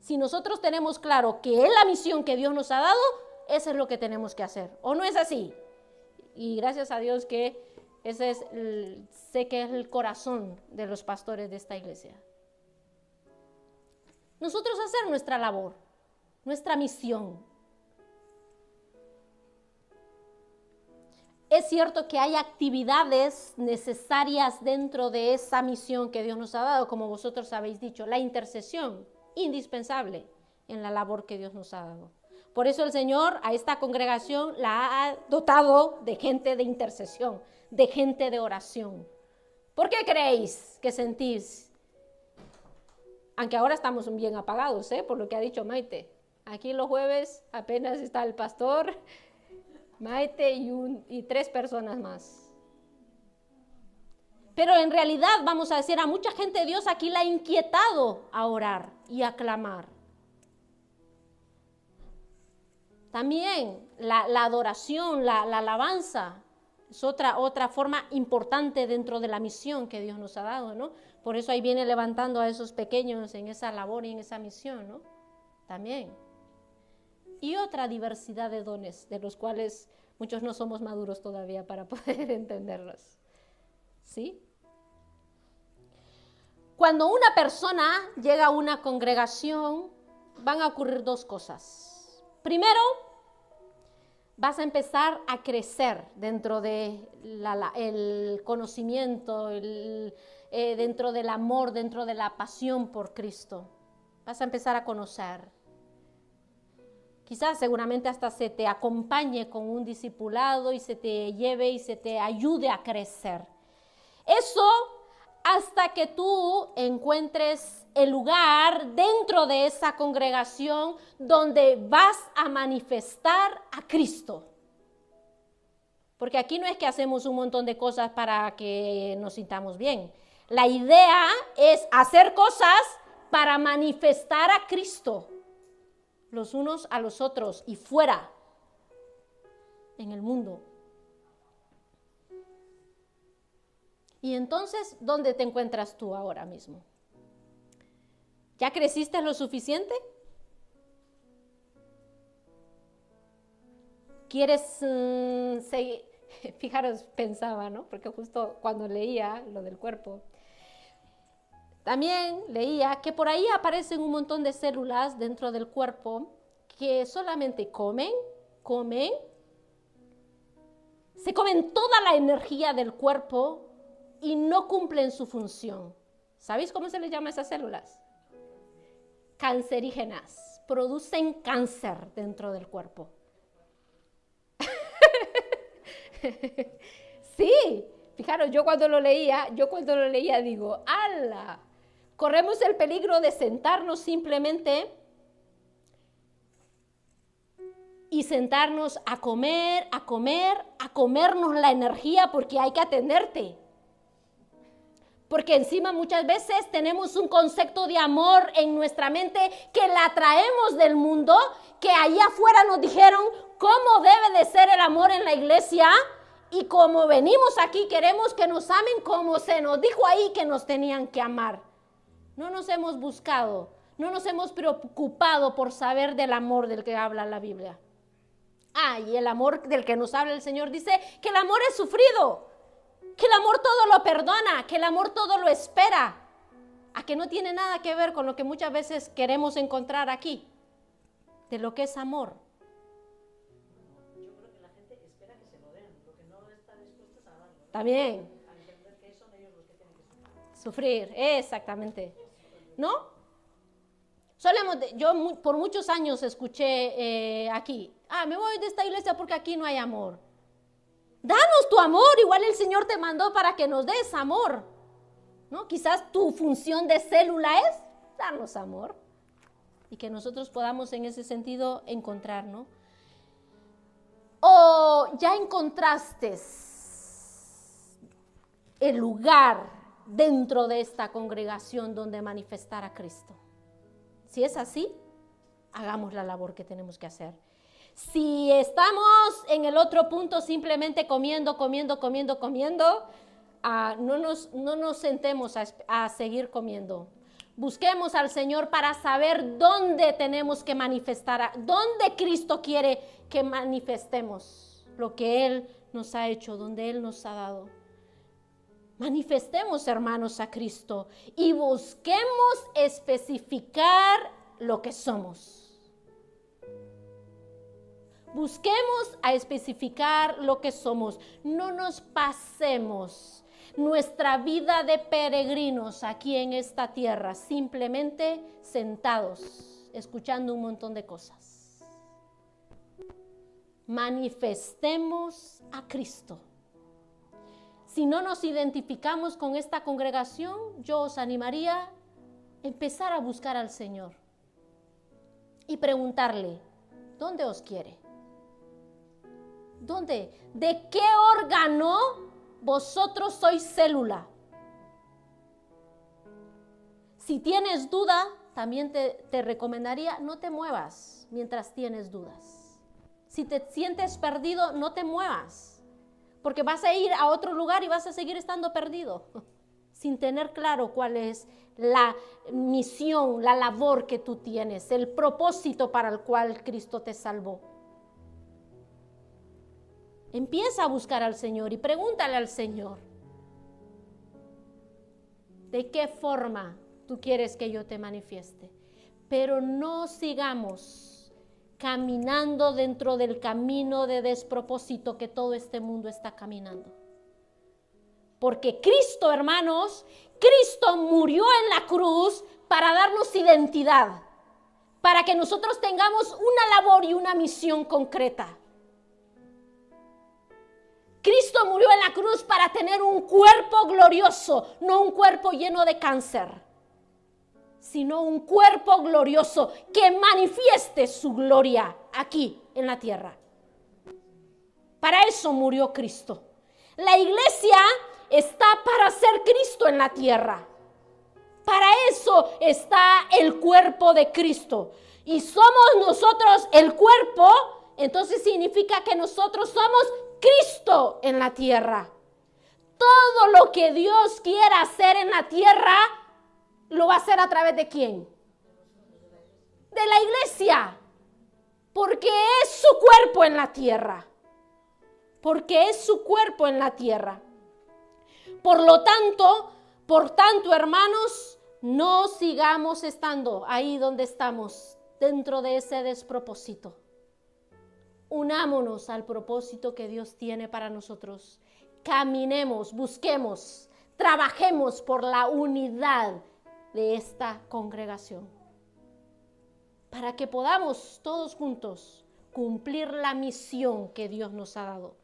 Si nosotros tenemos claro que es la misión que Dios nos ha dado, eso es lo que tenemos que hacer. ¿O no es así? Y gracias a Dios que ese es sé que es el corazón de los pastores de esta iglesia. Nosotros hacer nuestra labor, nuestra misión. Es cierto que hay actividades necesarias dentro de esa misión que Dios nos ha dado, como vosotros habéis dicho, la intercesión, indispensable en la labor que Dios nos ha dado. Por eso el Señor a esta congregación la ha dotado de gente de intercesión, de gente de oración. ¿Por qué creéis que sentís? Aunque ahora estamos bien apagados, por lo que ha dicho Maite. Aquí los jueves apenas está el pastor, Maite y 3 personas más. Pero en realidad, vamos a decir, a mucha gente de Dios aquí la ha inquietado a orar y a clamar. También la adoración, la alabanza, es otra forma importante dentro de la misión que Dios nos ha dado, ¿no? Por eso ahí viene levantando a esos pequeños en esa labor y en esa misión, ¿no? También. Y otra diversidad de dones, de los cuales muchos no somos maduros todavía para poder entenderlos. ¿Sí? Cuando una persona llega a una congregación, van a ocurrir 2 cosas. Primero, vas a empezar a crecer dentro de el conocimiento, dentro del amor, dentro de la pasión por Cristo. Vas a empezar a conocer. Quizás seguramente hasta se te acompañe con un discipulado y se te lleve y se te ayude a crecer. Eso hasta que tú encuentres el lugar dentro de esa congregación donde vas a manifestar a Cristo. Porque aquí no es que hacemos un montón de cosas para que nos sintamos bien. La idea es hacer cosas para manifestar a Cristo, los unos a los otros y fuera, en el mundo. Y entonces, ¿dónde te encuentras tú ahora mismo? ¿Ya creciste lo suficiente? ¿Quieres seguir? Fijaros, pensaba, ¿no? Porque justo cuando leía lo del cuerpo, también leía que por ahí aparecen un montón de células dentro del cuerpo que solamente comen, se comen toda la energía del cuerpo y no cumplen su función. ¿Sabéis cómo se les llama a esas células? Cancerígenas. Producen cáncer dentro del cuerpo. Sí, fijaros, yo cuando lo leía digo, ¡ala! Corremos el peligro de sentarnos simplemente y sentarnos a comernos la energía porque hay que atenderte. Porque encima muchas veces tenemos un concepto de amor en nuestra mente que la traemos del mundo, que allá afuera nos dijeron cómo debe de ser el amor en la iglesia, y como venimos aquí queremos que nos amen como se nos dijo ahí que nos tenían que amar. No nos hemos buscado, no nos hemos preocupado por saber del amor del que habla la Biblia. Y el amor del que nos habla el Señor dice que el amor es sufrido, que el amor todo lo perdona, que el amor todo lo espera, a que no tiene nada que ver con lo que muchas veces queremos encontrar aquí, de lo que es amor. Yo creo que la gente espera que se lo den, lo que no está dispuesto a darlo, ¿no? También. A entender que son ellos los que tienen que sufrir. Sufrir, exactamente. ¿No? Yo por muchos años escuché aquí, me voy de esta iglesia porque aquí no hay amor. Danos tu amor, igual el Señor te mandó para que nos des amor, ¿no? Quizás tu función de célula es darnos amor y que nosotros podamos en ese sentido encontrar, ¿no? O ya encontraste el lugar dentro de esta congregación donde manifestar a Cristo. Si es así, hagamos la labor que tenemos que hacer. Si estamos en el otro punto simplemente comiendo, no nos sentemos a seguir comiendo. Busquemos al Señor para saber dónde tenemos que manifestar, dónde Cristo quiere que manifestemos lo que Él nos ha hecho, donde Él nos ha dado. Manifestemos, hermanos, a Cristo y busquemos especificar lo que somos. Busquemos a especificar lo que somos. No nos pasemos nuestra vida de peregrinos aquí en esta tierra, simplemente sentados, escuchando un montón de cosas. Manifestemos a Cristo. Si no nos identificamos con esta congregación, yo os animaría a empezar a buscar al Señor y preguntarle, ¿dónde os quiere? ¿Dónde? ¿De qué órgano vosotros sois célula? Si tienes duda, también te recomendaría, no te muevas mientras tienes dudas. Si te sientes perdido, no te muevas, porque vas a ir a otro lugar y vas a seguir estando perdido, sin tener claro cuál es la misión, la labor que tú tienes, el propósito para el cual Cristo te salvó. Empieza a buscar al Señor y pregúntale al Señor, ¿de qué forma tú quieres que yo te manifieste? Pero no sigamos caminando dentro del camino de despropósito que todo este mundo está caminando. Porque Cristo, hermanos, Cristo murió en la cruz para darnos identidad, para que nosotros tengamos una labor y una misión concreta. Cristo murió en la cruz para tener un cuerpo glorioso, no un cuerpo lleno de cáncer, sino un cuerpo glorioso que manifieste su gloria aquí en la tierra. Para eso murió Cristo. La iglesia está para ser Cristo en la tierra. Para eso está el cuerpo de Cristo. Y somos nosotros el cuerpo, entonces significa que nosotros somos Cristo en la tierra. Todo lo que Dios quiera hacer en la tierra, lo va a hacer a través de ¿quién? De la iglesia. Porque es su cuerpo en la tierra. Porque es su cuerpo en la tierra. Por tanto, hermanos, no sigamos estando ahí donde estamos, dentro de ese despropósito. Unámonos al propósito que Dios tiene para nosotros. Caminemos, busquemos, trabajemos por la unidad de esta congregación, para que podamos todos juntos cumplir la misión que Dios nos ha dado.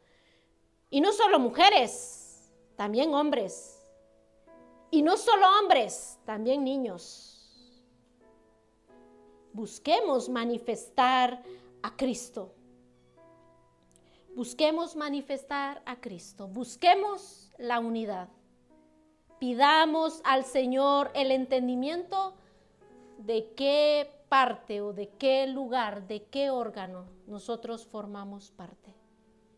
Y no solo mujeres, también hombres. Y no solo hombres, también niños. Busquemos manifestar a Cristo. Busquemos manifestar a Cristo. Busquemos la unidad. Pidamos al Señor el entendimiento de qué parte o de qué lugar, de qué órgano nosotros formamos parte.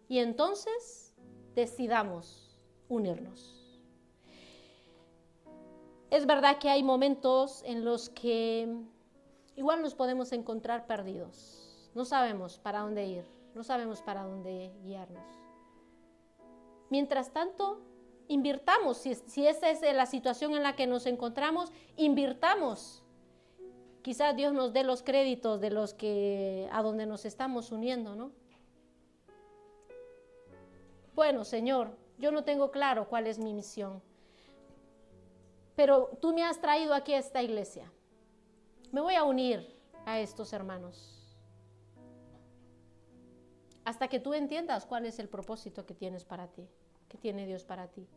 Y entonces decidamos unirnos. Es verdad que hay momentos en los que igual nos podemos encontrar perdidos. No sabemos para dónde ir, no sabemos para dónde guiarnos. Mientras tanto, invirtamos, si esa es la situación en la que nos encontramos, invirtamos. Quizás Dios nos dé los créditos de los que a donde nos estamos uniendo, ¿no? Bueno, Señor, yo no tengo claro cuál es mi misión, pero tú me has traído aquí a esta iglesia. Me voy a unir a estos hermanos hasta que tú entiendas cuál es el propósito que tienes para ti, que tiene Dios para ti.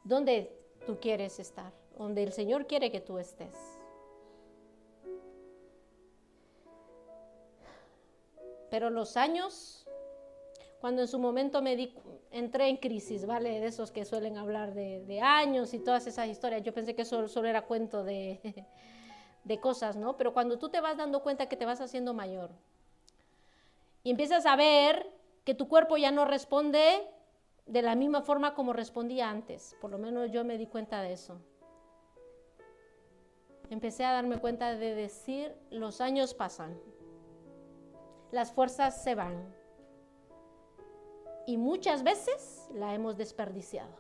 ¿Dónde tú quieres estar? Donde el Señor quiere que tú estés. Pero los años, cuando en su momento entré en crisis, ¿vale? De esos que suelen hablar de años y todas esas historias, yo pensé que eso solo era cuento de cosas, ¿no? Pero cuando tú te vas dando cuenta que te vas haciendo mayor y empiezas a ver que tu cuerpo ya no responde de la misma forma como respondía antes, por lo menos yo me di cuenta de eso. Empecé a darme cuenta de decir, los años pasan, las fuerzas se van y muchas veces la hemos desperdiciado.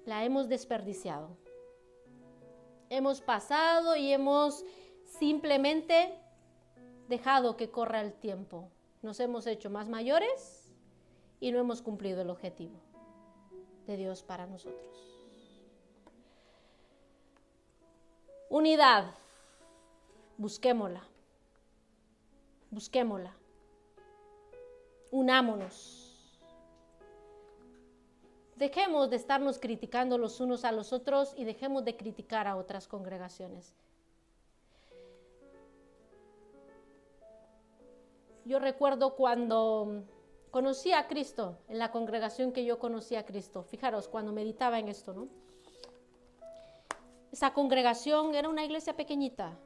La hemos desperdiciado. Hemos pasado y hemos simplemente dejado que corra el tiempo. Nos hemos hecho más mayores y no hemos cumplido el objetivo de Dios para nosotros. Unidad, busquémosla. Busquémosla. Unámonos. Dejemos de estarnos criticando los unos a los otros y dejemos de criticar a otras congregaciones. Yo recuerdo cuando conocí a Cristo, en la congregación que yo conocí a Cristo. Fijaros, cuando meditaba en esto, ¿no? Esa congregación era una iglesia pequeñita.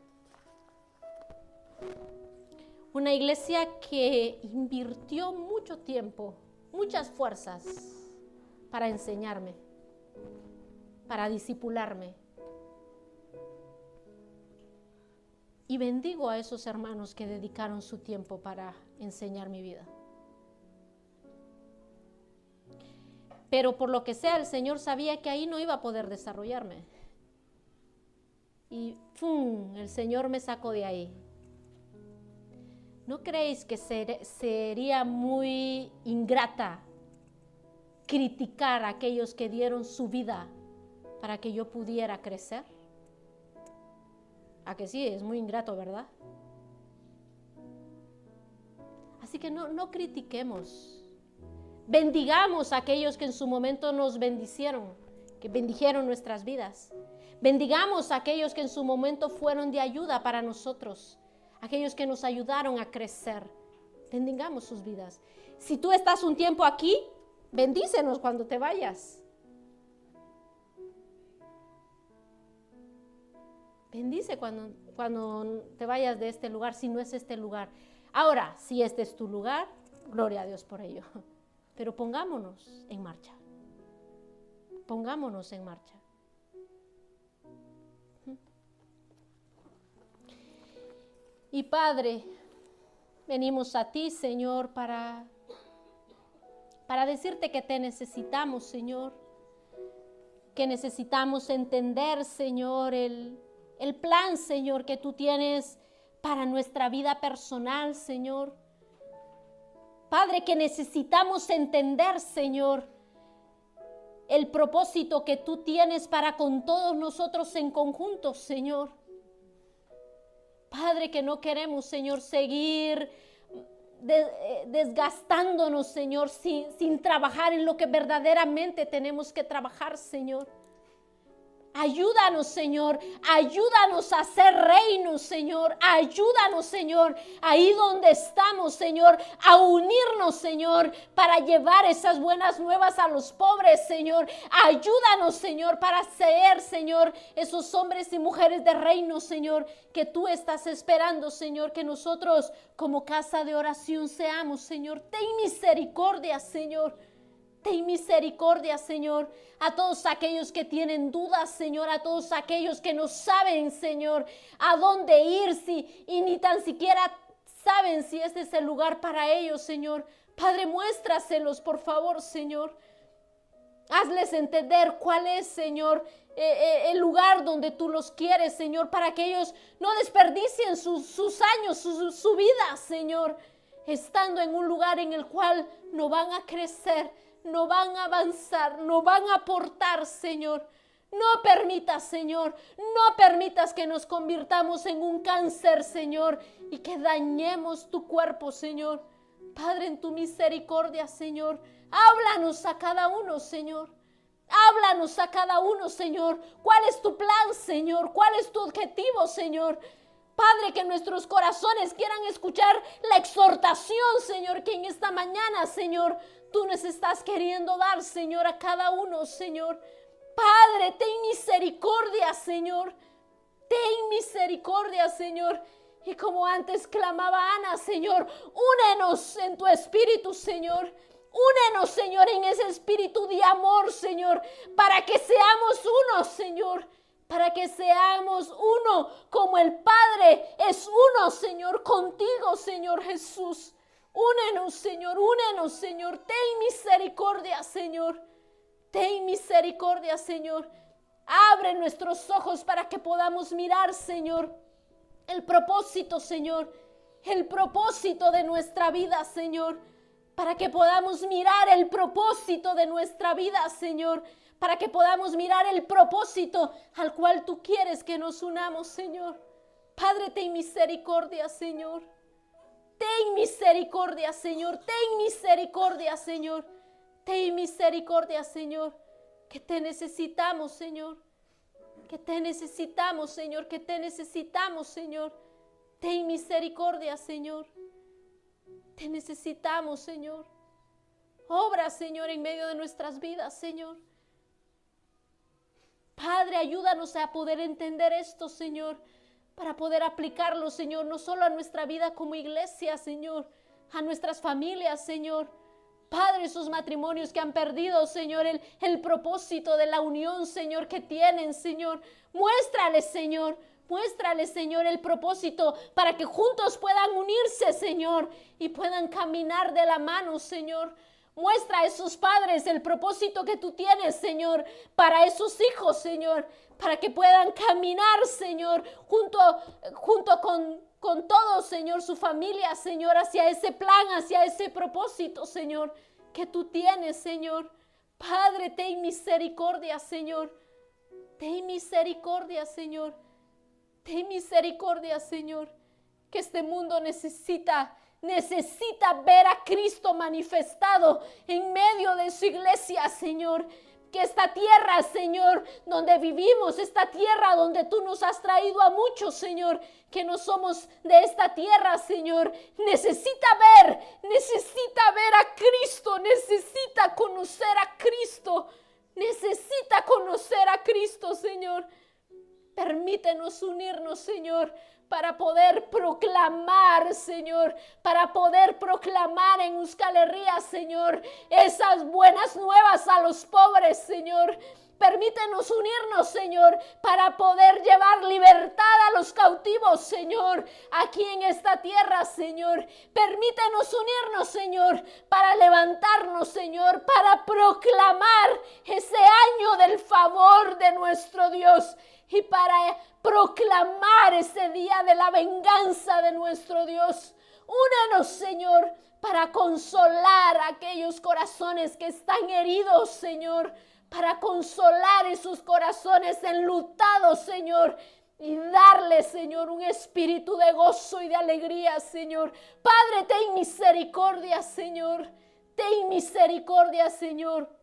Una iglesia que invirtió mucho tiempo, muchas fuerzas para enseñarme, para discipularme. Y bendigo a esos hermanos que dedicaron su tiempo para enseñar mi vida. Pero por lo que sea, el Señor sabía que ahí no iba a poder desarrollarme. Y ¡fum!, el Señor me sacó de ahí. ¿No creéis que sería muy ingrata criticar a aquellos que dieron su vida para que yo pudiera crecer? ¿A que sí? Es muy ingrato, ¿verdad? Así que no critiquemos. Bendigamos a aquellos que en su momento nos bendicieron, que bendijeron nuestras vidas. Bendigamos a aquellos que en su momento fueron de ayuda para nosotros, aquellos que nos ayudaron a crecer. Bendigamos sus vidas. Si tú estás un tiempo aquí, bendícenos cuando te vayas. Bendice cuando te vayas de este lugar, si no es este lugar. Ahora, si este es tu lugar, gloria a Dios por ello. Pero pongámonos en marcha. Pongámonos en marcha. Y Padre, venimos a ti, Señor, para decirte que te necesitamos, Señor. Que necesitamos entender, Señor, el plan, Señor, que tú tienes para nuestra vida personal, Señor. Padre, que necesitamos entender, Señor, el propósito que tú tienes para con todos nosotros en conjunto, Señor. Padre, que no queremos, Señor, seguir desgastándonos, Señor, sin trabajar en lo que verdaderamente tenemos que trabajar, Señor. Ayúdanos, Señor, ayúdanos a hacer reino, Señor, ayúdanos, Señor, ahí donde estamos, Señor, a unirnos, Señor, para llevar esas buenas nuevas a los pobres, Señor. Ayúdanos, Señor, para ser, Señor, esos hombres y mujeres de reino, Señor, que tú estás esperando, Señor, que nosotros como casa de oración seamos, Señor. Ten misericordia, Señor. Ten misericordia, Señor, a todos aquellos que tienen dudas, Señor, a todos aquellos que no saben, Señor, a dónde ir, y ni tan siquiera saben si este es el lugar para ellos, Señor. Padre, muéstraselos, por favor, Señor. Hazles entender cuál es, Señor, el lugar donde tú los quieres, Señor, para que ellos no desperdicien sus años, su vida, Señor, estando en un lugar en el cual no van a crecer, no van a avanzar, no van a aportar, Señor. No permitas, Señor, no permitas que nos convirtamos en un cáncer, Señor, y que dañemos tu cuerpo, Señor. Padre, en tu misericordia, Señor, háblanos a cada uno, Señor. Háblanos a cada uno, Señor. ¿Cuál es tu plan, Señor? ¿Cuál es tu objetivo, Señor? Padre, que nuestros corazones quieran escuchar la exhortación, Señor, que en esta mañana, Señor, tú nos estás queriendo dar, Señor, a cada uno, Señor. Padre, ten misericordia, Señor. Ten misericordia, Señor. Y como antes clamaba Ana, Señor, únenos en tu espíritu, Señor. Únenos, Señor, en ese espíritu de amor, Señor, para que seamos uno, Señor. Para que seamos uno como el Padre es uno, Señor, contigo, Señor Jesús. Únenos, Señor, únenos, Señor. Ten misericordia, Señor. Ten misericordia, Señor. Abre nuestros ojos para que podamos mirar, Señor, el propósito, Señor. El propósito de nuestra vida, Señor. Para que podamos mirar el propósito de nuestra vida, Señor. Para que podamos mirar el propósito al cual tú quieres que nos unamos, Señor. Padre, ten misericordia, Señor. Ten misericordia, Señor. Ten misericordia, Señor. Ten misericordia, Señor. Que te necesitamos, Señor. Que te necesitamos, Señor. Que te necesitamos, Señor. Ten misericordia, Señor. Te necesitamos, Señor. Obra, Señor, en medio de nuestras vidas, Señor. Padre, ayúdanos a poder entender esto, Señor, para poder aplicarlo, Señor, no solo a nuestra vida como iglesia, Señor, a nuestras familias, Señor. Padre, esos matrimonios que han perdido, Señor, el propósito de la unión, Señor, que tienen, Señor. Muéstrales, Señor, el propósito para que juntos puedan unirse, Señor, y puedan caminar de la mano, Señor. Muestra a esos padres el propósito que tú tienes, Señor, para esos hijos, Señor, para que puedan caminar, Señor, junto con todos, Señor, su familia, Señor, hacia ese plan, hacia ese propósito, Señor, que tú tienes, Señor. Padre, ten misericordia, Señor. Ten misericordia, Señor. Ten misericordia, Señor, que este mundo necesita ver a Cristo manifestado en medio de su iglesia, Señor. Que esta tierra, Señor, donde vivimos, esta tierra donde tú nos has traído a muchos, Señor, que no somos de esta tierra, Señor, necesita ver a Cristo, necesita conocer a Cristo, Señor. Permítenos unirnos, Señor, para poder proclamar, Señor, para poder proclamar en Euskal Herria, Señor, esas buenas nuevas a los pobres, Señor. Permítenos unirnos, Señor, para poder llevar libertad a los cautivos, Señor, aquí en esta tierra, Señor. Permítenos unirnos, Señor, para levantarnos, Señor, para proclamar ese año del favor de nuestro Dios y para proclamar ese día de la venganza de nuestro Dios. Únenos, Señor, para consolar a aquellos corazones que están heridos, Señor, para consolar esos corazones enlutados, Señor, y darle, Señor, un espíritu de gozo y de alegría, Señor. Padre, ten misericordia, Señor. Ten misericordia, Señor.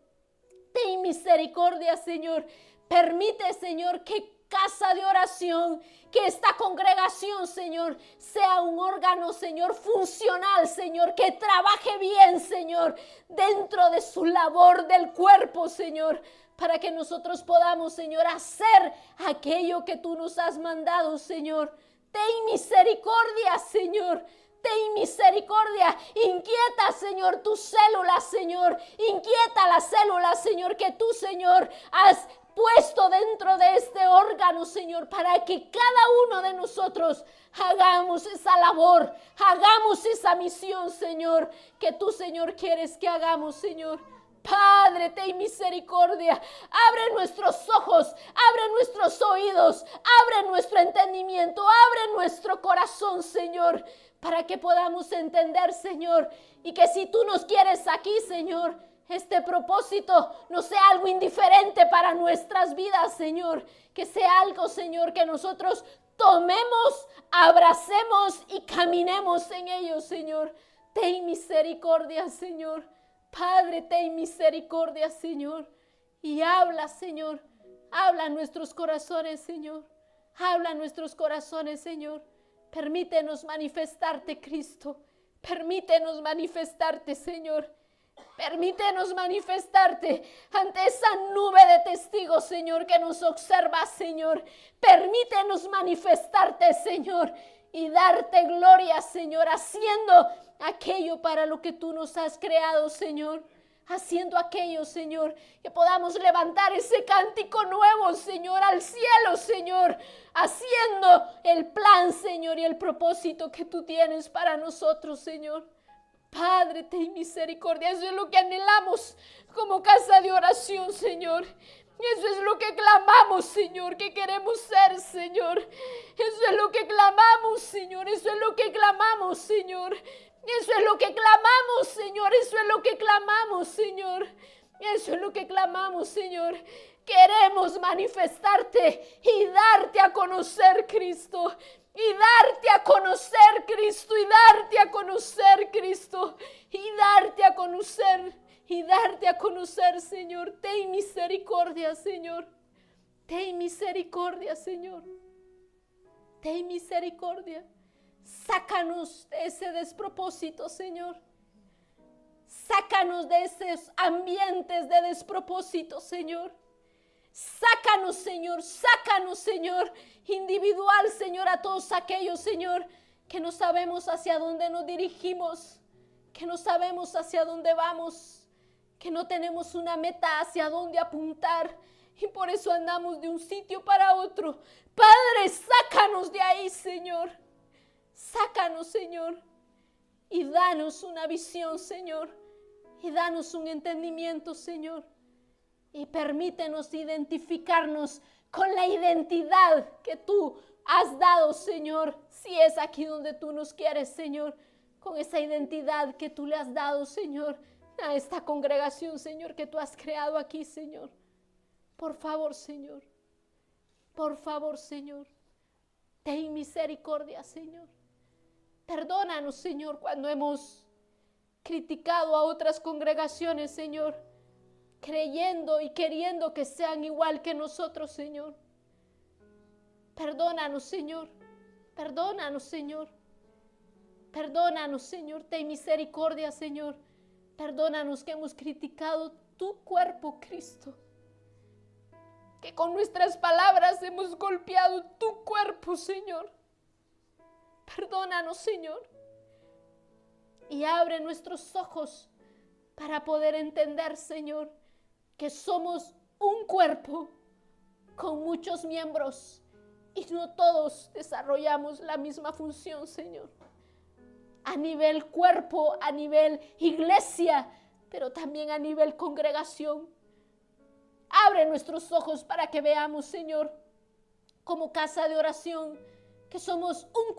Ten misericordia, Señor. Permite, Señor, que casa de oración, que esta congregación, Señor, sea un órgano, Señor, funcional, Señor, que trabaje bien, Señor, dentro de su labor del cuerpo, Señor, para que nosotros podamos, Señor, hacer aquello que tú nos has mandado, Señor. Ten misericordia, Señor. Ten misericordia, inquieta, Señor, tus células, Señor, inquieta las células, Señor, que tú, Señor, has puesto dentro de este órgano, Señor, para que cada uno de nosotros hagamos esa labor, hagamos esa misión, Señor, que tú, Señor, quieres que hagamos, Señor. Padre, ten misericordia, abre nuestros ojos, abre nuestros oídos, abre nuestro entendimiento, abre nuestro corazón, Señor, para que podamos entender, Señor, y que si tú nos quieres aquí, Señor, este propósito no sea algo indiferente para nuestras vidas, Señor, que sea algo, Señor, que nosotros tomemos, abracemos y caminemos en ello, Señor. Ten misericordia, Señor. Padre, ten misericordia, Señor. Y habla, Señor. Habla a nuestros corazones, Señor. Habla a nuestros corazones, Señor. Permítenos manifestarte, Cristo. Permítenos manifestarte, Señor. Permítenos manifestarte ante esa nube de testigos, Señor, que nos observa, Señor. Permítenos manifestarte, Señor, y darte gloria, Señor, haciendo aquello para lo que tú nos has creado, Señor. Haciendo aquello, Señor, que podamos levantar ese cántico nuevo, Señor, al cielo, Señor. Haciendo el plan, Señor, y el propósito que tú tienes para nosotros, Señor. Padre, ten misericordia. Eso es lo que anhelamos como casa de oración, Señor. Eso es lo que clamamos, Señor, que queremos ser, Señor. Eso es lo que clamamos, Señor. Eso es lo que clamamos, Señor. Eso es lo que clamamos, Señor. Eso es lo que clamamos, Señor. Eso es lo que clamamos, Señor. Queremos manifestarte y darte a conocer, Cristo. Y darte a conocer, Cristo. Y darte a conocer, Cristo. Y darte a conocer. Y darte a conocer, Señor. Ten misericordia, Señor. Ten misericordia, Señor. Ten misericordia. Sácanos de ese despropósito, Señor. Sácanos de esos ambientes de despropósito, Señor. Sácanos, Señor, individual, Señor, a todos aquellos, Señor, que no sabemos hacia dónde nos dirigimos, que no sabemos hacia dónde vamos, que no tenemos una meta hacia dónde apuntar y por eso andamos de un sitio para otro. Padre, sácanos de ahí, Señor. Sácanos, Señor, y danos una visión, Señor, y danos un entendimiento, Señor. Y permítenos identificarnos con la identidad que tú has dado, Señor. Si es aquí donde tú nos quieres, Señor. Con esa identidad que tú le has dado, Señor, a esta congregación, Señor, que tú has creado aquí, Señor. Por favor, Señor. Por favor, Señor. Ten misericordia, Señor. Perdónanos, Señor, cuando hemos criticado a otras congregaciones, Señor, creyendo y queriendo que sean igual que nosotros, Señor. Perdónanos, Señor. Perdónanos, Señor. Perdónanos, Señor. Ten misericordia, Señor. Perdónanos que hemos criticado tu cuerpo, Cristo. Que con nuestras palabras hemos golpeado tu cuerpo, Señor. Perdónanos, Señor. Y abre nuestros ojos para poder entender, Señor, que somos un cuerpo con muchos miembros y no todos desarrollamos la misma función, Señor. A nivel cuerpo, a nivel iglesia, pero también a nivel congregación. Abre nuestros ojos para que veamos, Señor, como casa de oración, que somos un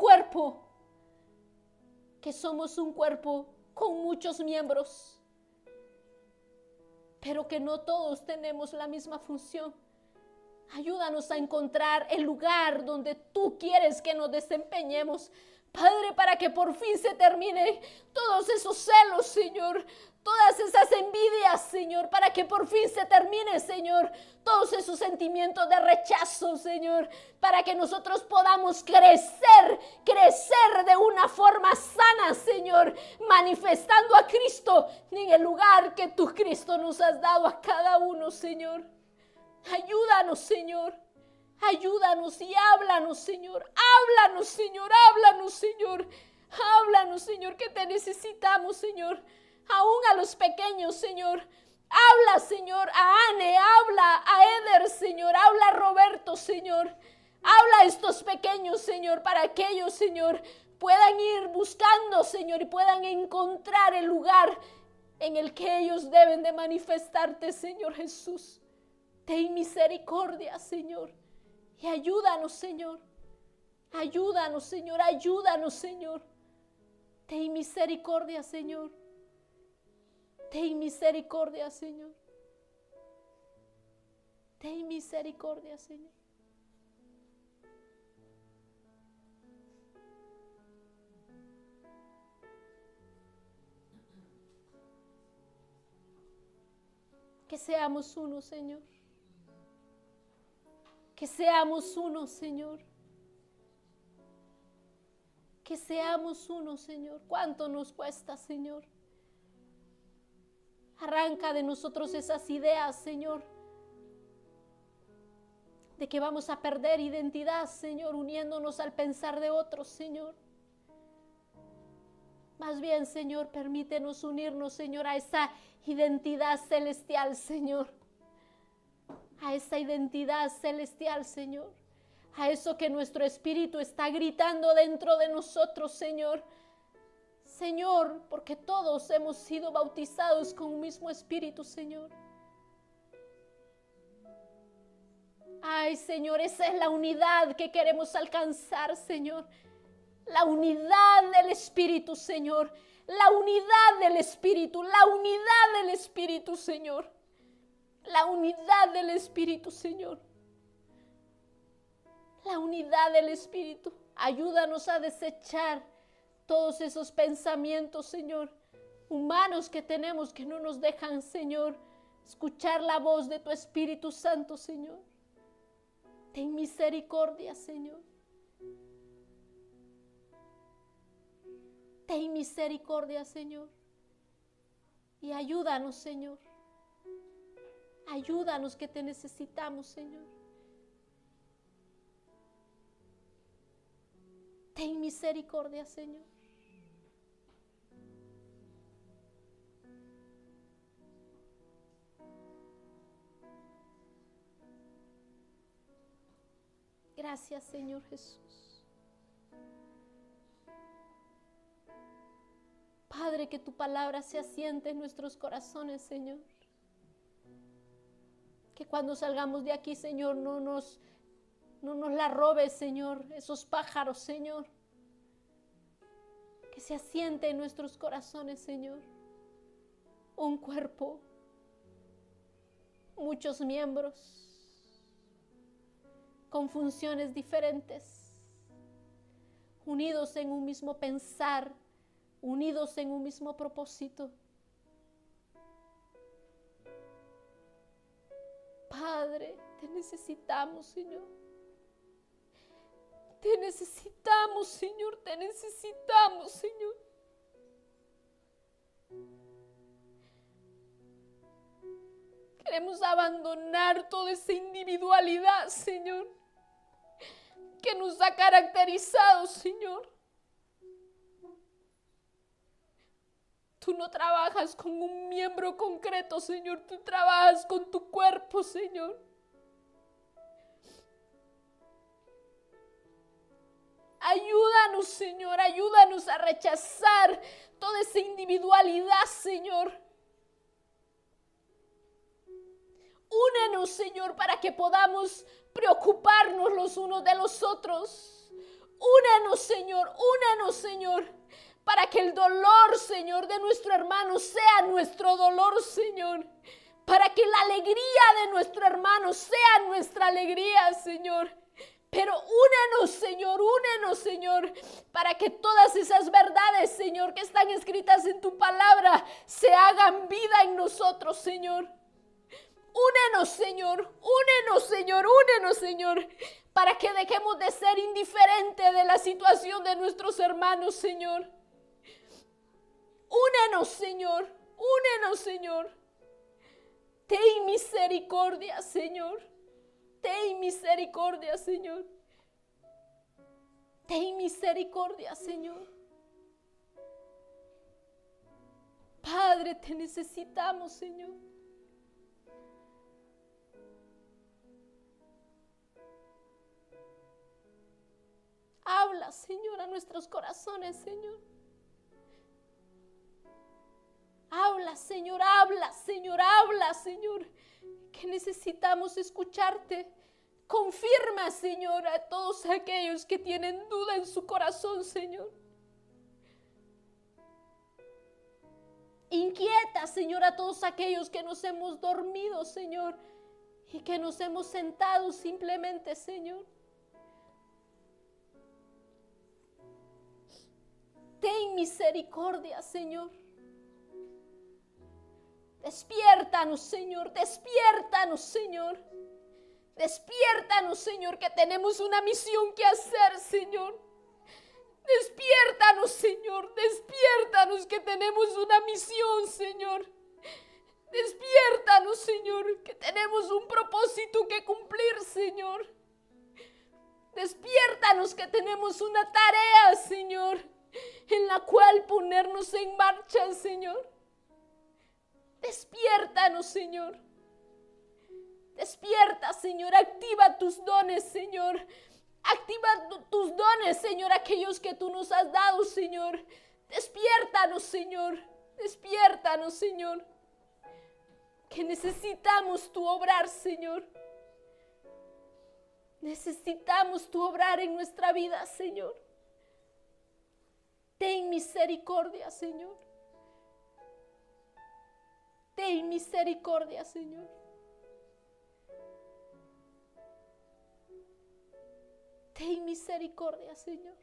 cuerpo, con muchos miembros, pero que no todos tenemos la misma función. Ayúdanos a encontrar el lugar donde tú quieres que nos desempeñemos, Padre, para que por fin se termine todos esos celos, Señor, todas esas envidias, Señor, para que por fin se termine, Señor, todos esos sentimientos de rechazo, Señor, para que nosotros podamos crecer de una forma sana, Señor, manifestando a Cristo en el lugar que tú, Cristo, nos has dado a cada uno, Señor. Ayúdanos, Señor. Ayúdanos y háblanos, Señor. Háblanos, Señor. Háblanos, Señor. Háblanos, Señor, que te necesitamos, Señor. Aún a los pequeños, Señor. Habla, Señor, a Anne. Habla a Eder, Señor. Habla a Roberto, Señor. Habla a estos pequeños, Señor, para que ellos, Señor, puedan ir buscando, Señor, y puedan encontrar el lugar en el que ellos deben de manifestarte, Señor Jesús. Ten misericordia, Señor. Y ayúdanos, Señor. Ayúdanos, Señor. Ayúdanos, Señor. Ten misericordia, Señor. Ten misericordia, Señor. Ten misericordia, Señor. Que seamos uno, Señor. Que seamos uno, Señor. Que seamos uno, Señor. ¿Cuánto nos cuesta, Señor? Arranca de nosotros esas ideas, Señor, de que vamos a perder identidad, Señor, uniéndonos al pensar de otros, Señor. Más bien, Señor, permítenos unirnos, Señor, a esa identidad celestial, Señor. A esa identidad celestial, Señor. A eso que nuestro espíritu está gritando dentro de nosotros, Señor. Señor, porque todos hemos sido bautizados con un mismo espíritu, Señor. Ay, Señor, esa es la unidad que queremos alcanzar, Señor. La unidad del Espíritu, Señor. La unidad del Espíritu, la unidad del Espíritu, Señor. La unidad del Espíritu, Señor. La unidad del Espíritu. Ayúdanos a desechar todos esos pensamientos, Señor, humanos que tenemos que no nos dejan, Señor, escuchar la voz de tu Espíritu Santo, Señor. Ten misericordia, Señor. Ten misericordia, Señor. Y ayúdanos, Señor. Ayúdanos que te necesitamos, Señor. Ten misericordia, Señor. Gracias, Señor Jesús. Padre, que tu palabra se asiente en nuestros corazones, Señor. Que cuando salgamos de aquí, Señor, no nos la robes, Señor, esos pájaros, Señor. Que se asiente en nuestros corazones, Señor. Un cuerpo, muchos miembros, con funciones diferentes, unidos en un mismo pensar, unidos en un mismo propósito. Padre, te necesitamos, Señor. Te necesitamos, Señor, te necesitamos, Señor. Queremos abandonar toda esa individualidad, Señor, que nos ha caracterizado, Señor. Tú no trabajas con un miembro concreto, Señor, tú trabajas con tu cuerpo, Señor. Ayúdanos, Señor, ayúdanos a rechazar toda esa individualidad, Señor. Únenos, Señor, para que podamos preocuparnos los unos de los otros. Únenos, Señor, para que el dolor, Señor, de nuestro hermano sea nuestro dolor, Señor. Para que la alegría de nuestro hermano sea nuestra alegría, Señor. Pero únenos, Señor, para que todas esas verdades, Señor, que están escritas en tu palabra, se hagan vida en nosotros, Señor. Únenos, Señor, para que dejemos de ser indiferentes de la situación de nuestros hermanos, Señor. Únenos, Señor. Ten misericordia, Señor. Ten misericordia, Señor. Ten misericordia, Señor. Padre, te necesitamos, Señor. Habla, Señor, a nuestros corazones, Señor. Habla, Señor, que necesitamos escucharte. Confirma, Señor, a todos aquellos que tienen duda en su corazón, Señor. Inquieta, Señor, a todos aquellos que nos hemos dormido, Señor, y que nos hemos sentado simplemente, Señor. Ten misericordia, Señor. Despiértanos, Señor. Despiértanos, Señor, que tenemos una misión que hacer, Señor. Despiértanos, que tenemos una misión, Señor. Despiértanos, Señor, que tenemos un propósito que cumplir, Señor. Despiértanos, que tenemos una tarea, Señor, en la cual ponernos en marcha, Señor. Despiértanos, Señor. Despierta, Señor. Activa tus dones, Señor. Activa tus dones, Señor, aquellos que tú nos has dado, Señor. Despiértanos, Señor. Que necesitamos tu obrar, Señor. Necesitamos tu obrar en nuestra vida, Señor. Ten misericordia, Señor. Ten misericordia, Señor. Ten misericordia, Señor.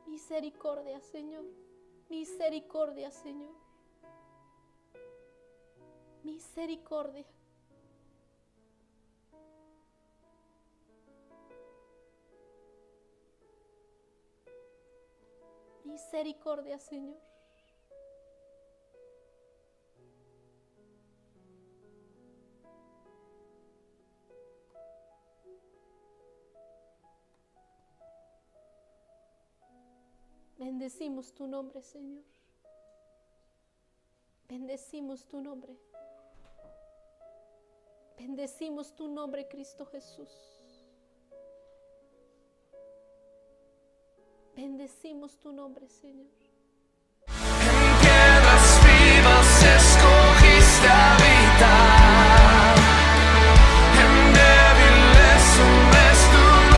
Misericordia, Señor. Misericordia, Señor. Misericordia. Misericordia, Señor. Bendecimos tu nombre, Señor. Bendecimos tu nombre. Bendecimos tu nombre, Cristo Jesús. Bendecimos tu nombre, Señor.